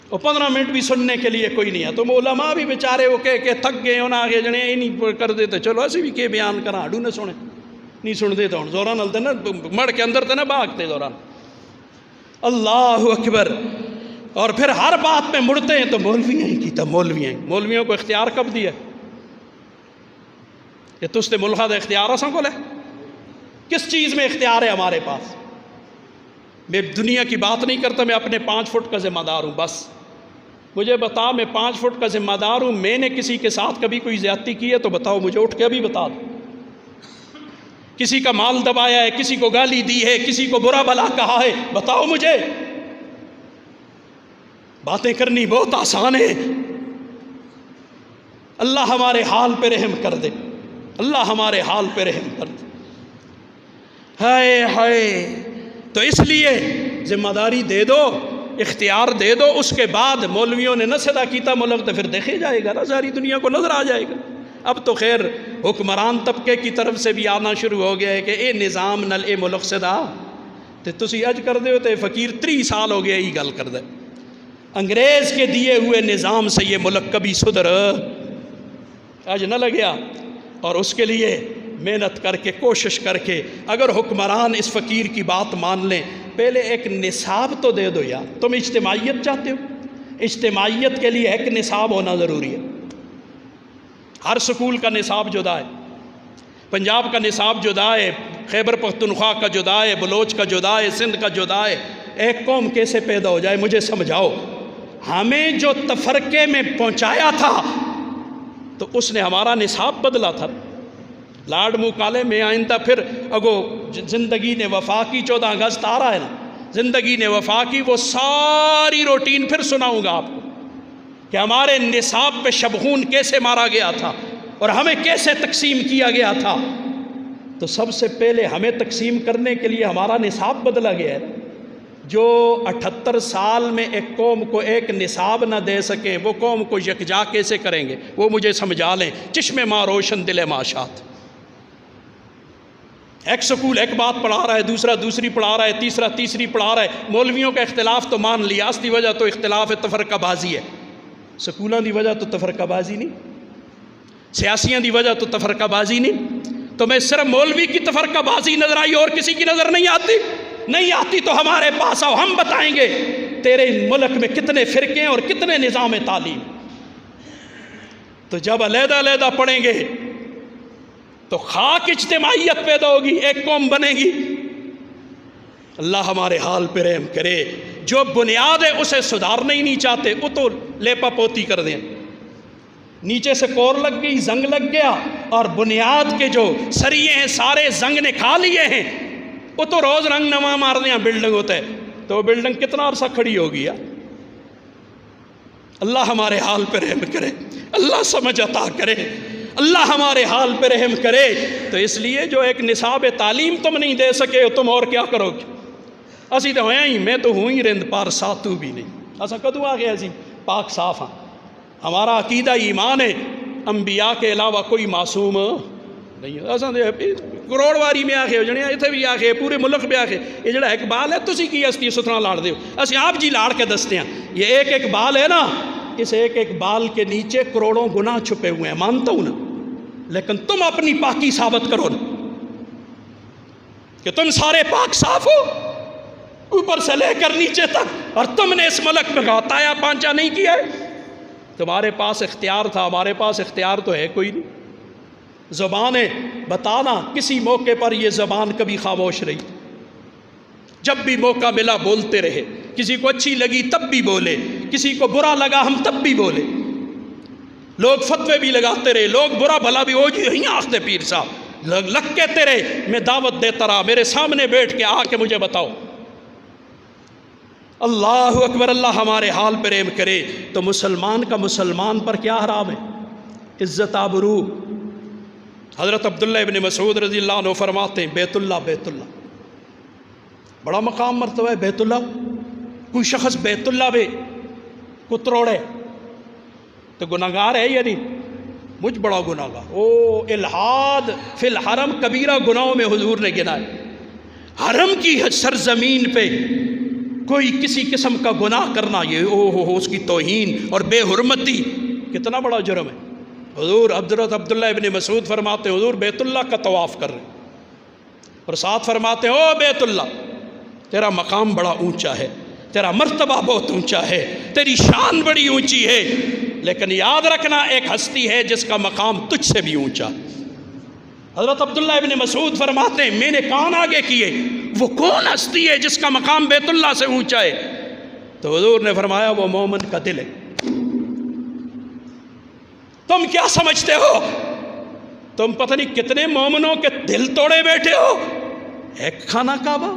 اور 15 منٹ بھی سننے کے لیے کوئی نہیں ہے. تو علماء بھی بیچارے وہ کہ تھک گئے انہاں آگے جنے یہ نہیں کر دیتے، چلو اسی بھی کہ بیان کراں ہڈو نہ سنے نہیں سن دے تو ہوں زوراں نال تے نا مڑ کے اندر تے نا بھاگتے زوراں. اللہ اکبر. اور پھر ہر بات میں مڑتے ہیں تو مولوی ہیں کی تو مولوی ہیں. مولویوں کو اختیار کب دیا؟ کہ تس تے ملخہ دا اختیار اساں کول ہے؟ کس چیز میں اختیار ہے ہمارے پاس؟ میں دنیا کی بات نہیں کرتا، میں اپنے 5 فٹ کا ذمہ دار ہوں. بس مجھے بتا، میں 5 فٹ کا ذمہ دار ہوں. میں نے کسی کے ساتھ کبھی کوئی زیادتی کی ہے تو بتاؤ مجھے، اٹھ کے ابھی بتا دو. کسی کا مال دبایا ہے، کسی کو گالی دی ہے، کسی کو برا بلا کہا ہے، بتاؤ مجھے. باتیں کرنی بہت آسان ہے. اللہ ہمارے حال پہ رحم کر دے، اللہ ہمارے حال پہ رحم کر دے. ہائے ہائے. تو اس لیے ذمہ داری دے دو، اختیار دے دو. اس کے بعد مولویوں نے نہ صدا کیتا ملک تو پھر دیکھے جائے گا نا، ساری دنیا کو نظر آ جائے گا. اب تو خیر حکمران طبقے کی طرف سے بھی آنا شروع ہو گیا ہے کہ اے نظام نل اے ملک صدا تے تسی اج کر دے ہو تے فقیر 30 سال ہو گیا ہی گل کر دے. انگریز کے دیے ہوئے نظام سے یہ ملک کبھی صدر آج نہ لگیا. اور اس کے لیے محنت کر کے کوشش کر کے اگر حکمران اس فقیر کی بات مان لیں، پہلے ایک نصاب تو دے دو یار. تم اجتماعیت چاہتے ہو، اجتماعیت کے لیے ایک نصاب ہونا ضروری ہے. ہر سکول کا نصاب جدا ہے، پنجاب کا نصاب جدا ہے، خیبر پختونخوا کا جدا ہے، بلوچ کا جدا ہے، سندھ کا جدا ہے. ایک قوم کیسے پیدا ہو جائے مجھے سمجھاؤ. ہمیں جو تفرقے میں پہنچایا تھا تو اس نے ہمارا نصاب بدلا تھا. لاڈ منہ کالے میں آئندہ پھر اگو زندگی نے وفا کی 14 اگست آ رہا ہے نا، زندگی نے وفا کی وہ ساری روٹین پھر سناؤں گا آپ کو کہ ہمارے نصاب پہ شبخون کیسے مارا گیا تھا اور ہمیں کیسے تقسیم کیا گیا تھا. تو سب سے پہلے ہمیں تقسیم کرنے کے لیے ہمارا نصاب بدلا گیا ہے. جو 78 سال میں ایک قوم کو ایک نصاب نہ دے سکے وہ قوم کو یکجا کیسے کریں گے؟ وہ مجھے سمجھا لیں. چشم ماں روشن دل معاشات. ایک سکول ایک بات پڑھا رہا ہے، دوسرا دوسری پڑھا رہا ہے، تیسرا تیسری پڑھا رہا ہے. مولویوں کا اختلاف تو مان لیا، اس دی وجہ تو اختلاف تفرقہ بازی ہے. سکولوں دی وجہ تو تفرقہ بازی نہیں، سیاسیوں دی وجہ تو تفرقہ بازی نہیں. تو میں صرف مولوی کی تفرقہ بازی نظر آئی اور کسی کی نظر نہیں آتی. نہیں آتی تو ہمارے پاس آؤ، ہم بتائیں گے تیرے ملک میں کتنے فرقے ہیں اور کتنے نظام تعلیم. تو جب علیحدہ علیحدہ پڑھیں گے تو خاک اجتماعیت پیدا ہوگی، ایک قوم بنے گی. اللہ ہمارے حال پہ رحم کرے. جو بنیاد ہے اسے سدھارنا ہی نہیں چاہتے، وہ تو لیپا پوتی کر دیں. نیچے سے کور لگ گئی، زنگ لگ گیا، اور بنیاد کے جو سریے ہیں سارے زنگ نے کھا لیے ہیں. وہ تو روز رنگ نواں مار دیا بلڈنگ ہوتا ہے تو وہ بلڈنگ کتنا عرصہ کھڑی ہوگی یار. اللہ ہمارے حال پہ رحم کرے، اللہ سمجھ عطا کرے، اللہ ہمارے حال پہ رحم کرے. تو اس لیے جو ایک نصاب تعلیم تم نہیں دے سکے تم اور کیا کرو گے؟ اسی تو ہویا ہی، میں تو ہوں ہی رند پار ساتو بھی نہیں. اسا کدو آ گیا اسی پاک صاف ہاں. ہمارا عقیدہ ایمان ہے انبیاء کے علاوہ کوئی معصوم نہیں. اساں کروڑ واری میں آخے ہو جنے اتنے بھی آخے پورے ملک پہ آخے یہ جڑا اقبال ہے تسی کی استی سترا لاڑ دیو. اسی آپ جی لاڑ کے دستے ہیں. یہ ایک اقبال ہے نا، اس ایک اقبال کے نیچے کروڑوں گناہ چھپے ہوئے ہیں، مانتا ہوں نا. لیکن تم اپنی پاکی ثابت کرو نا کہ تم سارے پاک صاف ہو اوپر سے لے کر نیچے تک، اور تم نے اس ملک میں غوطایا پانچا نہیں کیا ہے. تمہارے پاس اختیار تھا، ہمارے پاس اختیار تو ہے کوئی نہیں. زبانیں بتانا کسی موقع پر یہ زبان کبھی خاموش رہی؟ جب بھی موقع ملا بولتے رہے، کسی کو اچھی لگی تب بھی بولے، کسی کو برا لگا ہم تب بھی بولے، لوگ فتوے بھی لگاتے رہے، لوگ برا بھلا بھی ہو جی یہیں آختے پیر صاحب لگ کہتے رہے، میں دعوت دیتا رہا، میرے سامنے بیٹھ کے آ کے مجھے بتاؤ۔ اللہ اکبر، اللہ ہمارے حال پر رحم کرے۔ تو مسلمان کا مسلمان پر کیا حرام ہے؟ عزت آبرو۔ حضرت عبداللہ ابن مسعود رضی اللہ عنہ فرماتے ہیں بیت اللہ بیت اللہ، بڑا مقام مرتبہ ہے بیت اللہ۔ کوئی شخص بیت اللہ میں کتروڑے تو گناہگار ہے یا نہیں؟ مجھ بڑا گناہگار۔ او الحاد فی الحرم، کبیرہ گناہوں میں حضور نے گنا ہے۔ حرم کی سرزمین پہ کوئی کسی قسم کا گناہ کرنا، یہ او اس کی توہین اور بے حرمتی کتنا بڑا جرم ہے۔ حضور حضرت عبداللہ ابن مسعود فرماتے ہیں حضور بیت اللہ کا طواف کر رہے ہیں اور ساتھ فرماتے ہیں او بیت اللہ تیرا مقام بڑا اونچا ہے، تیرا مرتبہ بہت اونچا ہے، تیری شان بڑی اونچی ہے، لیکن یاد رکھنا ایک ہستی ہے جس کا مقام تجھ سے بھی اونچا۔ حضرت عبداللہ ابن مسعود فرماتے ہیں میں نے کان آگے کیے، وہ کون ہستی ہے جس کا مقام بیت اللہ سے اونچا ہے؟ تو حضور نے فرمایا وہ مومن کا دل ہے۔ تم کیا سمجھتے ہو؟ تم پتہ نہیں کتنے مومنوں کے دل توڑے بیٹھے ہو، ایک خانہ کعبہ،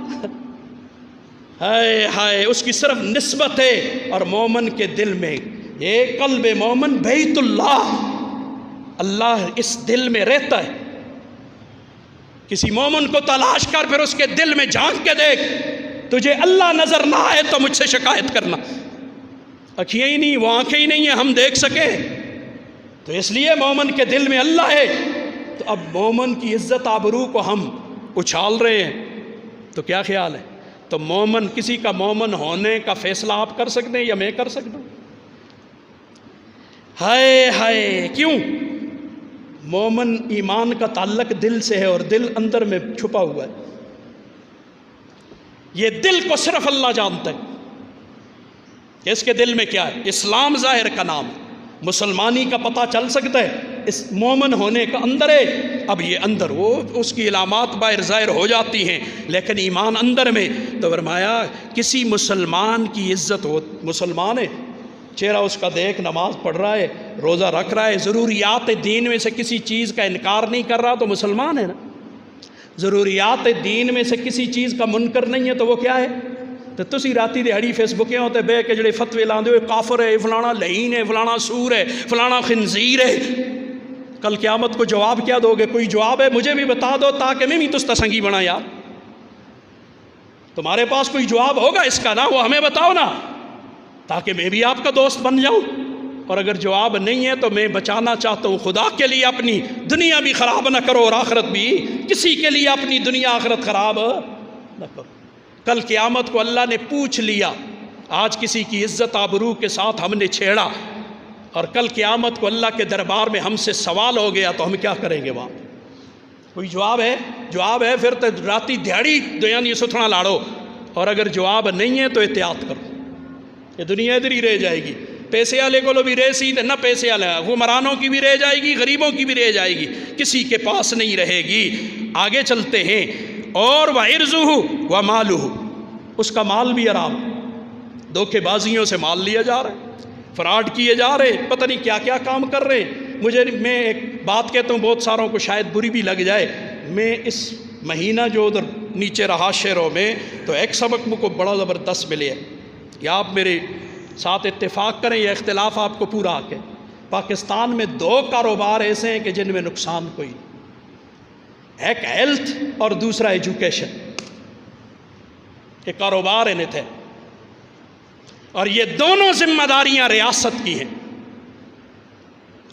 ہائے ہائے اس کی صرف نسبت ہے، اور مومن کے دل میں ایک قلب مومن بیت اللہ، اللہ اس دل میں رہتا ہے۔ کسی مومن کو تلاش کر پھر اس کے دل میں جھانک کے دیکھ، تجھے اللہ نظر نہ آئے تو مجھ سے شکایت کرنا۔ آنکھیں ہی نہیں، وہ آنکھیں ہی نہیں ہیں ہم دیکھ سکیں، تو اس لیے مومن کے دل میں اللہ ہے۔ تو اب مومن کی عزت آبرو کو ہم اچھال رہے ہیں تو کیا خیال ہے؟ تو مومن کسی کا مومن ہونے کا فیصلہ آپ کر سکتے ہیں یا میں کر سکتا ہوں؟ ہائے ہائے کیوں؟ مومن ایمان کا تعلق دل سے ہے اور دل اندر میں چھپا ہوا ہے، یہ دل کو صرف اللہ جانتا ہے کہ اس کے دل میں کیا ہے۔ اسلام ظاہر کا نام ہے، مسلمانی کا پتہ چل سکتا ہے، اس مومن ہونے کا اندر ہے۔ اب یہ اندر وہ اس کی علامات باہر ظاہر ہو جاتی ہیں، لیکن ایمان اندر میں۔ تو فرمایا کسی مسلمان کی عزت ہو، مسلمان ہے، چہرہ اس کا دیکھ، نماز پڑھ رہا ہے، روزہ رکھ رہا ہے، ضروریات دین میں سے کسی چیز کا انکار نہیں کر رہا تو مسلمان ہے نا۔ ضروریات دین میں سے کسی چیز کا منکر نہیں ہے تو وہ کیا ہے؟ تو تسی راتی دیہڑی فیس بکیں ہوتے بے کے جڑے فتوے لاندے ہوئے کافر ہے، فلانا لعین ہے، فلانا سور ہے، فلانا خنزیر ہے، کل قیامت کو جواب کیا دو گے؟ کوئی جواب ہے مجھے بھی بتا دو تاکہ میں بھی تستا سنگی بنا۔ یار تمہارے پاس کوئی جواب ہوگا اس کا نا، وہ ہمیں بتاؤ نا تاکہ میں بھی آپ کا دوست بن جاؤں۔ اور اگر جواب نہیں ہے تو میں بچانا چاہتا ہوں، خدا کے لیے اپنی دنیا بھی خراب نہ کرو اور آخرت بھی، کسی کے لیے اپنی دنیا آخرت خراب نہ کرو۔ کل قیامت کو اللہ نے پوچھ لیا، آج کسی کی عزت آبرو کے ساتھ ہم نے چھیڑا، اور کل قیامت کو اللہ کے دربار میں ہم سے سوال ہو گیا تو ہم کیا کریں گے وہاں؟ کوئی جواب ہے؟ جواب ہے پھر تو راتی دیہڑی دنیا ستھنا لاڑو، اور اگر جواب نہیں ہے تو احتیاط کرو، یہ دنیا ادھر ہی رہ جائے گی۔ پیسے والے کو بھی رہ سی نہ، پیسے والے حکمرانوں کی بھی رہ جائے گی، غریبوں کی بھی رہ جائے گی، کسی کے پاس نہیں رہے گی۔ آگے چلتے ہیں، اور وَعِرْضُهُ وَمَالُهُ، اس کا مال بھی حرام، دھوکے بازیوں سے مال لیا جا رہا ہے، فراڈ کیے جا رہے ہیں، پتہ نہیں کیا کیا کام کر رہے ہیں۔ میں ایک بات کہتا ہوں، بہت ساروں کو شاید بری بھی لگ جائے، میں اس مہینہ جو ادھر نیچے رہا شہروں میں، تو ایک سبق مجھ کو بڑا زبردست ملے ہے، یا آپ میرے ساتھ اتفاق کریں یا اختلاف آپ کو پورا آ کے۔ پاکستان میں 2 کاروبار ایسے ہیں کہ جن میں نقصان کوئی نہیں، ایک ہیلتھ اور دوسرا ایجوکیشن، یہ کاروبار انہیں تھے، اور یہ دونوں ذمہ داریاں ریاست کی ہیں۔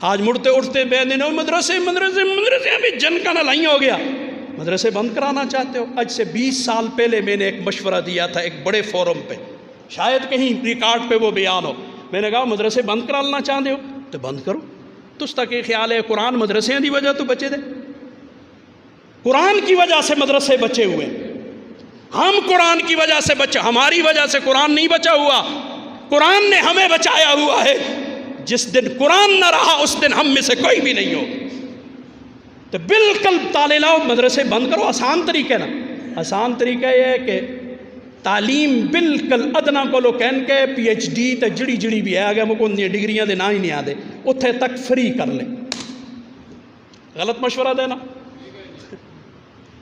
آج مڑتے اٹھتے بے دن مدرسے ابھی جن کا نہ ہو گیا، مدرسے بند کرانا چاہتے ہو؟ آج سے 20 سال پہلے میں نے ایک مشورہ دیا تھا ایک بڑے فورم پہ، شاید کہیں ریکارڈ پہ وہ بیان ہو، میں نے کہا مدرسے بند کرانا چاہتے ہو تو بند کرو، تس تک یہ خیال ہے قرآن مدرسے دی وجہ تو بچے دے، قرآن کی وجہ سے مدرسے بچے ہوئے، ہم قرآن کی وجہ سے بچے، ہماری وجہ سے قرآن نہیں بچا ہوا، قرآن نے ہمیں بچایا ہوا ہے۔ جس دن قرآن نہ رہا اس دن ہم میں سے کوئی بھی نہیں ہو۔ تو بالکل تالے لاؤ، مدرسے بند کرو. آسان طریقہ نا، آسان طریقہ یہ ہے کہ تعلیم بالکل ادنا کو لو کہن کے پی ایچ ڈی تے جڑی جڑی بھی ہے آگے مکو ڈگریاں دے نہ ہی نہیں آدھے اتھے تک فری کر لیں. غلط مشورہ دینا.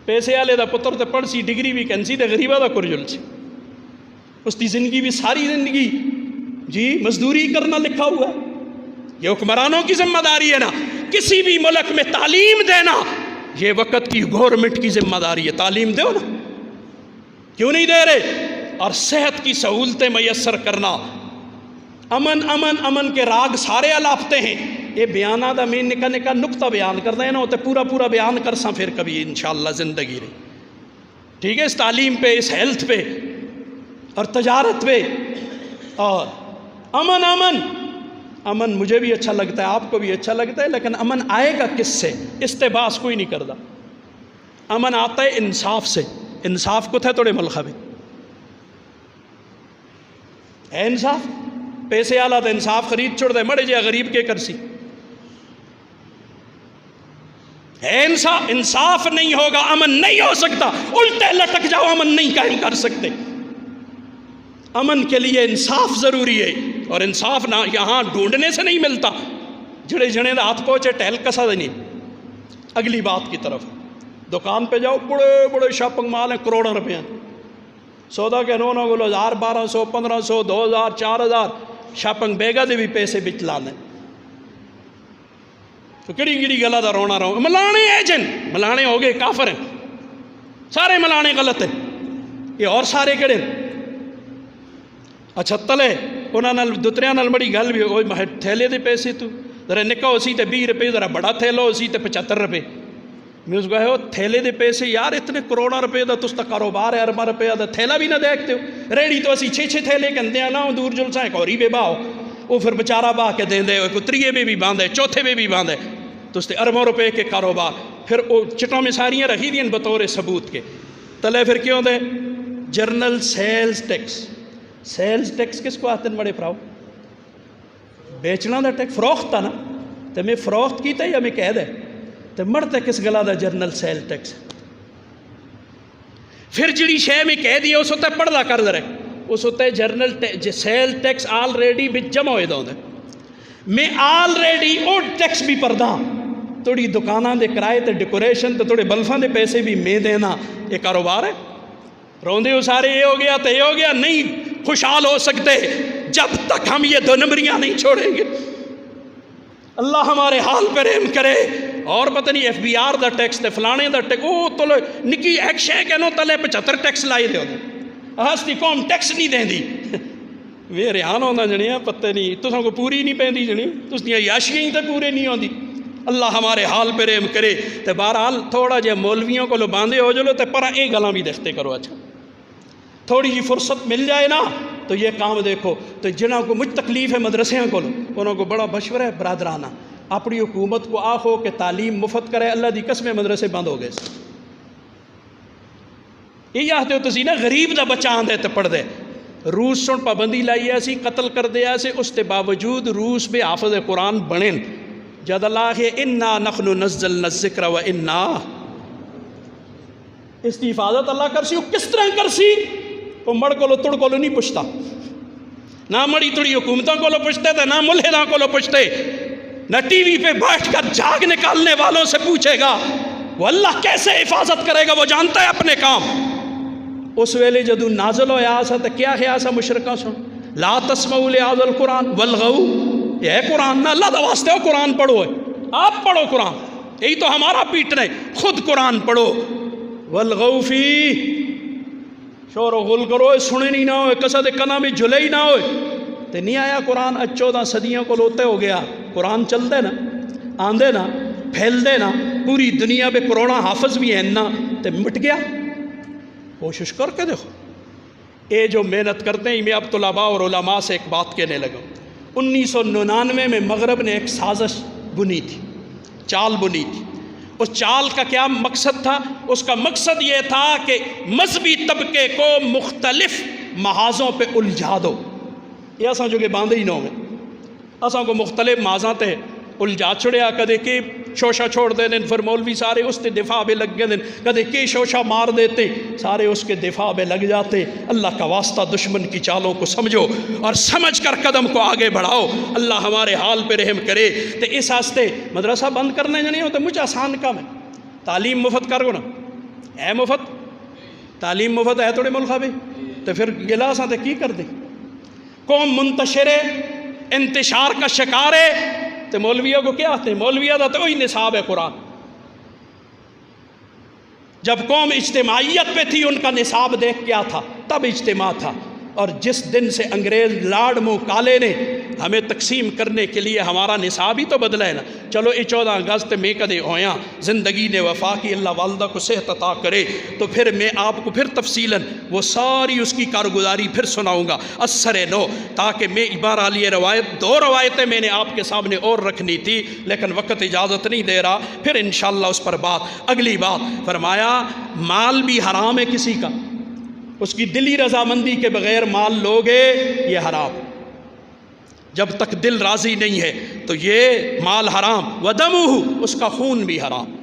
پیسے والے دا پتر تے پڑھ سی ڈگری بھی کہنسی تے غریبہ دا کرجل سی، اس کی زندگی بھی ساری زندگی جی مزدوری کرنا لکھا ہوا ہے. یہ حکمرانوں کی ذمہ داری ہے نا، کسی بھی ملک میں تعلیم دینا یہ وقت کی گورنمنٹ کی ذمہ داری ہے. تعلیم دو نا، کیوں نہیں دے رہے؟ اور صحت کی سہولتیں میسر کرنا. امن امن امن کے راگ سارے الاپتے ہیں. یہ بیانہ دا میں نکا نکا نقطہ بیان کر دیں نا ہوتے پورا پورا بیان کر ساں پھر کبھی انشاءاللہ زندگی رہی. ٹھیک ہے، اس تعلیم پہ، اس ہیلتھ پہ اور تجارت پہ. اور امن امن امن مجھے بھی اچھا لگتا ہے، آپ کو بھی اچھا لگتا ہے، لیکن امن آئے گا کس سے؟ استباس کوئی نہیں کرتا. امن آتا ہے انصاف سے. انصاف کو تھے توڑے ملخہ بھی ہے انصاف. پیسے آلہ تو انصاف خرید چھوڑ دے مڑے جے غریب کے کرسی ہے. انصاف نہیں ہوگا امن نہیں ہو سکتا. الٹے لٹک جاؤ امن نہیں قائم کر سکتے. امن کے لیے انصاف ضروری ہے، اور انصاف نہ یہاں ڈھونڈنے سے نہیں ملتا. جڑے جنے دا ہاتھ پہنچے ٹہل کسا دے نہیں. اگلی بات کی طرف، دکان پہ جاؤ، بڑے بڑے شاپنگ مال ہیں کروڑوں روپیہ سودا کے نو نو گلو 1000 1200 1500 2000 4000 شاپنگ بیگا دے بھی پیسے بچ لانے. تو کڑی کڑی گلا دا رونا رو ملانے ایجن ملانے ہو گئے کافر ہیں سارے. ملانے غلط ہیں یہ اور سارے کڑے. اچھا تلے انہاں نال دوتریاں نال بڑی گل بھی ہوئی تھیلے دے پیسے تو ذرا نکا ہو سی تے 20 روپے، ذرا بڑا تھیلا ہو سی تے 75 روپے. میں اس کو ہے وہ تھیلے دے پیسے یار اتنے کروڑا روپے دا تس تا کاروبار ہے اربا روپے دا تھیلا بھی نہ دیکھتے ہو. ریڑی تو اسی 6 تھیلے کہندے ہیں نا دور جلسہ ایک اور ہی بے باؤ وہ پھر بچارہ باہ کے دیں دے کوئی تریے میں بھی باندھے چوتھے میں بھی باندھے تو اس تے اربوں روپے کے کاروبار. پھر وہ چٹوں میں ساریاں رکھی دیں بطور ثبوت کے. تلے پھر کیوں دے general sales tax. Sales tax کس کو آتے ہیں بڑے پراؤ؟ بیچنا دا ٹیکس فروخت تھا نا. تو میں فروخت کی تھا یا میں کہہ دے تو مرتے کس گلا دا جرنل سیل ٹیکس. پھر جڑی شے میں کہہ دیا اس ہوتا ہے پڑھدا کر دے اس ہوتا ہے جرنل سیل ٹیکس آلریڈی بھی جمع ہوئے دا. میں آلریڈی او ٹیکس بھی پردہ توڑی دکاناں دے کرائے تے ڈیکوریشن تے توڑے بلفاں دے پیسے بھی میں دینا. یہ کاروبار ہے. روندے ہو سارے یہ ہو گیا تو یہ ہو گیا. نہیں خوشحال ہو سکتے جب تک ہم یہ 2 نمبریاں نہیں چھوڑیں گے. اللہ ہمارے حال پہ رحم کرے. اور پتہ نہیں ایف بی آر دا ٹیکس تے فلانے دا ٹیکس او تو نکی ایک شے کہنو تلے 75 ٹیکس لائی دے ہوتے ہستی قوم ٹیکس نہیں دیں دی. میرے حال ہونا جنیاں پتہ نہیں تساں کو پوری نہیں پہندی جنی تس دیاں یاشیاں ہی تے پورے نہیں ہوندی. اللہ ہمارے حال پہ رحم کرے. تے بہرحال تھوڑا جے مولویوں کو لو باندھے ہو جلو تے پرا ایک گلاں بھی دیکھتے کرو. اچھا تھوڑی جی فرصت مل جائے نا تو یہ کام دیکھو. تو جنہوں کو مجھ تکلیف ہے مدرسیاں کو انہوں کو بڑا مشورہ ہے برادرانہ اپنی حکومت کو آخو کہ تعلیم مفت کرے. اللہ دی قسم مدرسے بند ہو گئے. یہ آتے ہو تسی نا غریب دا بچہ آندے تے پڑھ دے. روس سن پابندی لائی ایسی قتل کر دیا سے اس تے باوجود روس میں حافظ قرآن بنیں. جد اللہ ہے انا نحن نزلنا الذکر و انا اس کی حفاظت اللہ کرسی. وہ کس طرح کرسی؟ وہ مڑ کو لو تڑ کو لو نہیں پوچھتا. نہ مڑی تڑی حکومتوں کو لو پوچھتے تھے نہ ملحدوں کو لو پوچھتے. نہ ٹی وی پہ بیٹھ کر جھاگ نکالنے والوں سے پوچھے گا. وہ اللہ کیسے حفاظت کرے گا وہ جانتا ہے اپنے کام. اس ویلے جدو نازل ہویا سا تو کیا ہے سا مشرکہ سن لا تسمعوا لهذا القرآن والغوا. یہ ہے قرآن نہ اللہ دا واسطے ہو قرآن پڑھو ہے. آپ پڑھو قرآن. یہی تو ہمارا پیٹنا ہے. خود قرآن پڑھو. والغوا فی شور و غل کرو سنے نہیں نہ ہوئے کسا دے کنا میں جھلے ہی نہ ہوئے. تے نہیں آیا قرآن 14 صدیوں کو لوتے ہو گیا. قرآن چل دے نا آندے نا پھیل دے نا پوری دنیا پہ کروڑا حافظ بھی ہیں نا تے مٹ گیا. کوشش کر کے دیکھو. یہ جو محنت کرتے ہیں میں اب طلباء اور علماء سے ایک بات کہنے لگا. 1999 میں مغرب نے ایک سازش بنی تھی چال بنی تھی. اس چال کا کیا مقصد تھا؟ اس کا مقصد یہ تھا کہ مذہبی طبقے کو مختلف محاذوں پہ الجھا دو. یہ اساں جو کہ باندھے ہی نہ ہوئے اساں کو مختلف محاذاں تے الجھا چھڑیا. کدے کہ شوشہ چھوڑ دے دیں، پھر مولوی سارے اس کے دفاع میں لگ گئے دیں، کدے کی شوشہ مار دیتے، سارے اس کے دفاع میں لگ جاتے۔ اللہ کا واسطہ دشمن کی چالوں کو سمجھو اور سمجھ کر قدم کو آگے بڑھاؤ، اللہ ہمارے حال پہ رحم کرے۔ تو اس واسطے مدرسہ بند کرنے نہیں ہوتا، مجھے آسان کام ہے، تعلیم مفت کرو نا، ہے مفت تعلیم مفت ہے تھوڑے ملک بھی، تو پھر گلاس آتے کی کر دیں؟ قوم منتشر انتشار کا شکار ہے، تو مولویوں کو کیا آتے ہیں؟ مولویہ دا تو وہی نصاب ہے قرآن۔ جب قوم اجتماعیت پہ تھی ان کا نصاب دیکھ کیا تھا، تب اجتماع تھا۔ اور جس دن سے انگریز لاڈ منہ کالے نے ہمیں تقسیم کرنے کے لیے ہمارا نصاب ہی تو بدلا ہے نا۔ چلو یہ 14 اگست میں کدے ہویاں زندگی نے وفا کی، اللہ والدہ کو صحت عطا کرے، تو پھر میں آپ کو پھر تفصیلاً وہ ساری اس کی کارگزاری پھر سناؤں گا اثر نو، تاکہ میں بہرحال یہ روایت 2 روایتیں میں نے آپ کے سامنے اور رکھنی تھی، لیکن وقت اجازت نہیں دے رہا، پھر انشاءاللہ اس پر بات۔ اگلی بات فرمایا مال بھی حرام ہے کسی کا، اس کی دلی رضامندی کے بغیر مال لوگے یہ حرام، جب تک دل راضی نہیں ہے تو یہ مال حرام۔ وَدَمُهُ، اس کا خون بھی حرام،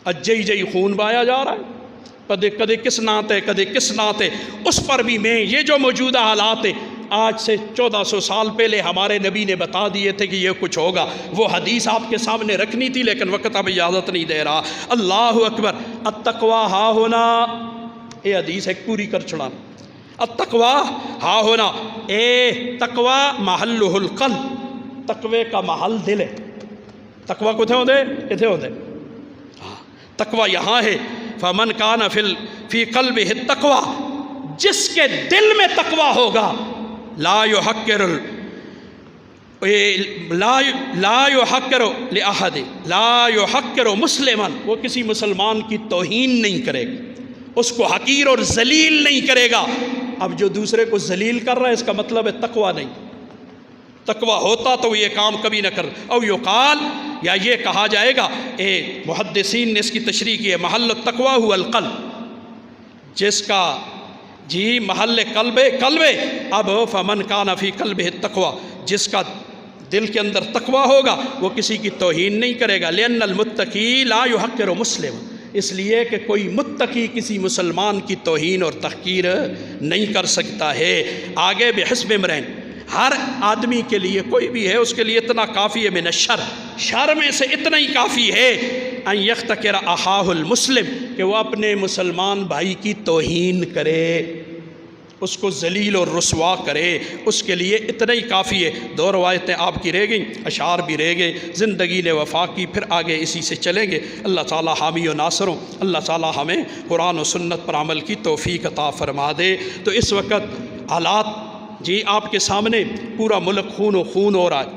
اجئی جئی خون بایا جا رہا ہے، کدے کس ناتے کدے کس ناتے، اس پر بھی میں یہ جو موجودہ حالات ہیں آج سے 1400 سال پہلے ہمارے نبی نے بتا دیے تھے کہ یہ کچھ ہوگا، وہ حدیث آپ کے سامنے رکھنی تھی، لیکن وقت اب اجازت نہیں دے رہا۔ اللہ اکبر۔ التقویٰ ہا ہونا، یہ حدیث ایک پوری کر چھڑانا۔ التقویٰ ہا ہونا، تقویٰ محلہ القلب، تقوی کا محل دل ہے۔ تقویٰ کتھے ہوندے؟ کتھے ہوندے؟ تقویٰ یہاں ہے۔ فمن کان فی قلبہ التقویٰ، جس کے دل میں تقویٰ ہوگا، لا یحقر لأحد، لا یحقر مسلما، وہ کسی مسلمان کی توہین نہیں کرے گا، اس کو حقیر اور ذلیل نہیں کرے گا۔ اب جو دوسرے کو ذلیل کر رہا ہے اس کا مطلب ہے تقویٰ نہیں، تقویٰ ہوتا تو وہ یہ کام کبھی نہ کر۔ او یقال، یا یہ کہا جائے گا، محدثین نے اس کی تشریح کی ہے، محل التقویٰ هو القلب، جس کا جی محل قلب اب فمن کان فی قلبہ التقویٰ، جس کا دل کے اندر تقویٰ ہوگا وہ کسی کی توہین نہیں کرے گا۔ لأن المتقی لا یحقر مسلم، اس لیے کہ کوئی متقی کسی مسلمان کی توہین اور تحقیر نہیں کر سکتا ہے۔ آگے بحسب امرئن، ہر آدمی کے لیے کوئی بھی ہے اس کے لیے اتنا کافی ہے، من الشر، شر میں سے اتنا ہی کافی ہے، ان یحتقر اخاہ المسلم، کہ وہ اپنے مسلمان بھائی کی توہین کرے، اس کو ذلیل اور رسوا کرے، اس کے لیے اتنا ہی کافی ہے۔ 2 روایتیں آپ کی رہ گئیں، اشعار بھی رہ گئے، زندگی نے وفا کی، پھر آگے اسی سے چلیں گے۔ اللہ تعالیٰ حامی و ناصر ہوں، اللہ تعالیٰ ہمیں قرآن و سنت پر عمل کی توفیق عطا فرما دے۔ تو اس وقت حالات جی آپ کے سامنے، پورا ملک خون و خون ہو رہا ہے۔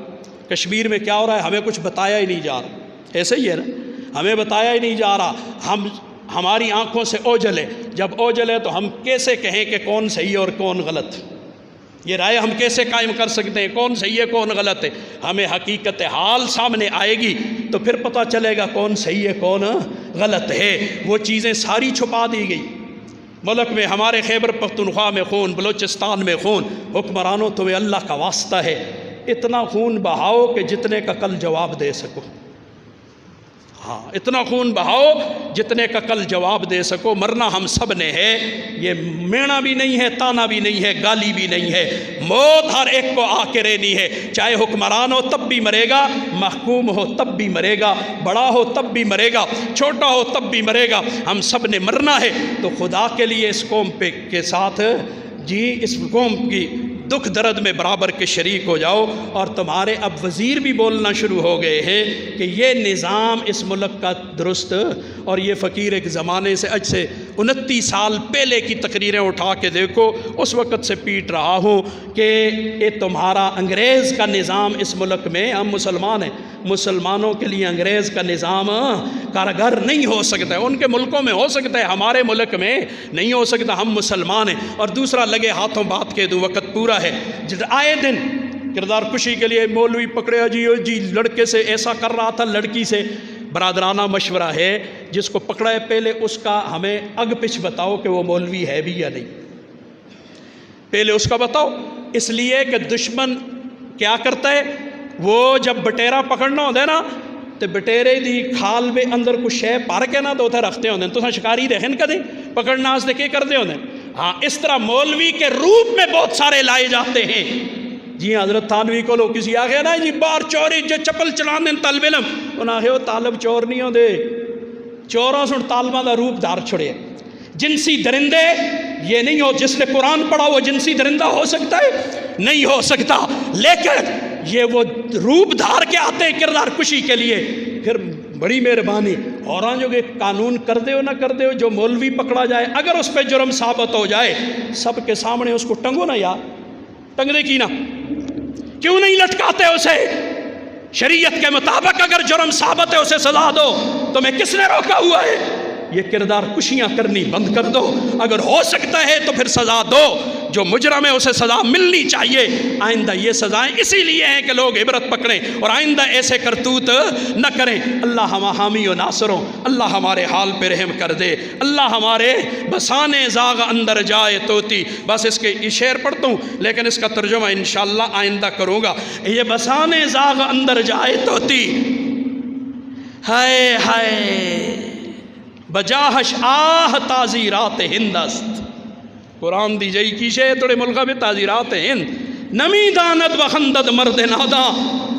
کشمیر میں کیا ہو رہا ہے ہمیں کچھ بتایا ہی نہیں جا رہا، ایسے ہی ہے نا، ہمیں بتایا ہی نہیں جا رہا، ہماری آنکھوں سے اوجھل ہے۔ جب اوجھل ہے تو ہم کیسے کہیں کہ کون صحیح اور کون غلط؟ یہ رائے ہم کیسے قائم کر سکتے ہیں کون صحیح ہے کون غلط ہے؟ ہمیں حقیقت حال سامنے آئے گی تو پھر پتہ چلے گا کون صحیح ہے کون غلط ہے۔ وہ چیزیں ساری چھپا دی گئی ملک میں، ہمارے خیبر پختونخوا میں خون، بلوچستان میں خون۔ حکمرانوں تمہیں اللہ کا واسطہ ہے اتنا خون بہاؤ کہ جتنے کا کل جواب دے سکو، ہاں اتنا خون بہاؤ جتنے کا کل جواب دے سکو، مرنا ہم سب نے ہے۔ یہ مینا بھی نہیں ہے، تانا بھی نہیں ہے، گالی بھی نہیں ہے، موت ہر ایک کو آ کے رہنی ہے، چاہے حکمران ہو تب بھی مرے گا، محکوم ہو تب بھی مرے گا، بڑا ہو تب بھی مرے گا، چھوٹا ہو تب بھی مرے گا، ہم سب نے مرنا ہے۔ تو خدا کے لیے اس قوم پہ کے ساتھ جی اس قوم کی دکھ درد میں برابر کے شریک ہو جاؤ۔ اور تمہارے اب وزیر بھی بولنا شروع ہو گئے ہیں کہ یہ نظام اس ملک کا درست، اور یہ فقیر ایک زمانے سے اج سے 29 سال پہلے کی تقریریں اٹھا کے دیکھو، اس وقت سے پیٹ رہا ہوں کہ یہ تمہارا انگریز کا نظام اس ملک میں، ہم مسلمان ہیں، مسلمانوں کے لیے انگریز کا نظام کارگر نہیں ہو سکتا ہے، ان کے ملکوں میں ہو سکتا ہے، ہمارے ملک میں نہیں ہو سکتا، ہم مسلمان ہیں۔ اور دوسرا لگے ہاتھوں بات کے دو، وقت پورا ہے، آئے دن کردار کشی کے لیے مولوی پکڑے جی لڑکے سے ایسا کر رہا تھا، لڑکی سے برادرانہ مشورہ ہے، جس کو پکڑا ہے پہلے اس کا ہمیں اگ پچھ بتاؤ کہ وہ مولوی ہے بھی یا نہیں، پہلے اس کا بتاؤ، اس لیے کہ دشمن کیا کرتا ہے، وہ جب بٹیرا پکڑنا ہوتا ہے نا تے بٹیرے دی کھال میں اندر کچھ شے پار کے نا تو اتنے رکھتے ہوندے تو شکاری دیکھن کدے پکڑنا واسطے کے کرتے ہوندے ہاں اس طرح مولوی کے روپ میں بہت سارے لائے جاتے ہیں جی حضرت تھانوی کو لوگ کسی آگے نا جی بار چوری جو چپل چلان دیں طالب علم انہاں آگے وہ طالب چور نہیں ہوں دے چوروں سن طالبہ دا روپ دار چھڑے جنسی درندے یہ نہیں ہو جس نے قرآن پڑھا وہ جنسی درندہ ہو سکتا ہے نہیں ہو سکتا لیکن یہ وہ روپ دھار کے آتے ہیں کردار کشی کے لیے پھر بڑی مہربانی اور جو کہ قانون کر دے ہو نہ کر دے ہو جو مولوی پکڑا جائے اگر اس پہ جرم ثابت ہو جائے سب کے سامنے اس کو ٹنگو نا یار ٹنگ دے کی نا کیوں نہیں لٹکاتے اسے شریعت کے مطابق اگر جرم ثابت ہے اسے سزا دو تمہیں کس نے روکا ہوا ہے یہ کردار کشیاں کرنی بند کر دو اگر ہو سکتا ہے تو پھر سزا دو جو مجرم ہے اسے سزا ملنی چاہیے آئندہ یہ سزائیں اسی لیے ہیں کہ لوگ عبرت پکڑیں اور آئندہ ایسے کرتوت نہ کریں اللہ ہم حامی و ناصروں اللہ ہمارے حال پہ رحم کر دے اللہ ہمارے بسانے زاغ اندر جائے توتی بس اس کے شعر پڑھتا ہوں لیکن اس کا ترجمہ انشاءاللہ آئندہ کروں گا یہ بسانے زاغ اندر جائے توتی ہائے ہائے بجاہش آہ تعزیرات ہندست قرآن دی جائی کیشے توڑے ملکہ میں تعزیرات ہند نمی داند و خندد مرد نادا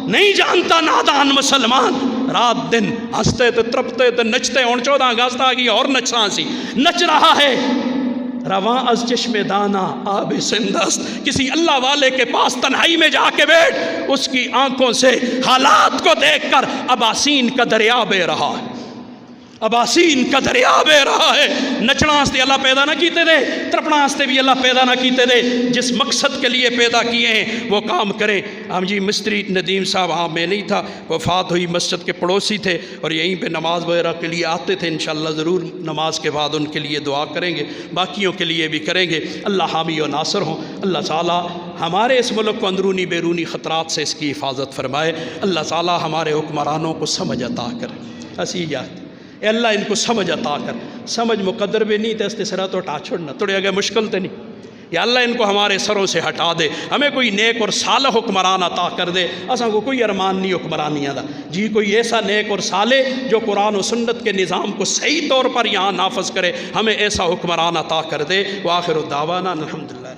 نہیں جانتا نادان مسلمان رات دن ہستے تے ترپتے تے نچتے 14 اگست آگئی اور نچنا سی نچ رہا ہے رواں از چشم دانا آب سندست کسی اللہ والے کے پاس تنہائی میں جا کے بیٹھ اس کی آنکھوں سے حالات کو دیکھ کر اباسین کا دریا بے رہا ہے اباسین کا دریا بے رہا ہے نچنا ہستے اللہ پیدا نہ کیتے دے ترپنا ہستے بھی اللہ پیدا نہ کیتے دے جس مقصد کے لیے پیدا کیے ہیں وہ کام کریں ہم جی مستری ندیم صاحب وہاں میں نہیں تھا وفات ہوئی مسجد کے پڑوسی تھے اور یہیں پہ نماز وغیرہ کے لیے آتے تھے انشاءاللہ ضرور نماز کے بعد ان کے لیے دعا کریں گے باقیوں کے لیے بھی کریں گے اللہ حامی و ناصر ہوں اللہ تعالیٰ ہمارے اس ملک کو اندرونی بیرونی خطرات سے اس کی حفاظت فرمائے اللہ تعالیٰ ہمارے حکمرانوں کو سمجھ عطا کرے حسیات اے اللہ ان کو سمجھ عطا کر سمجھ مقدر بھی نہیں تیستے سرا تو ہٹا چھوڑنا توڑے اگر مشکل تے نہیں یا اللہ ان کو ہمارے سروں سے ہٹا دے ہمیں کوئی نیک اور صالح حکمران عطا کر دے اساں کو کوئی ارمان نہیں حکمرانیاں دا جی کوئی ایسا نیک اور صالح جو قرآن و سنت کے نظام کو صحیح طور پر یہاں نافذ کرے ہمیں ایسا حکمران عطا کر دے وآخر الدعوانا الحمدللہ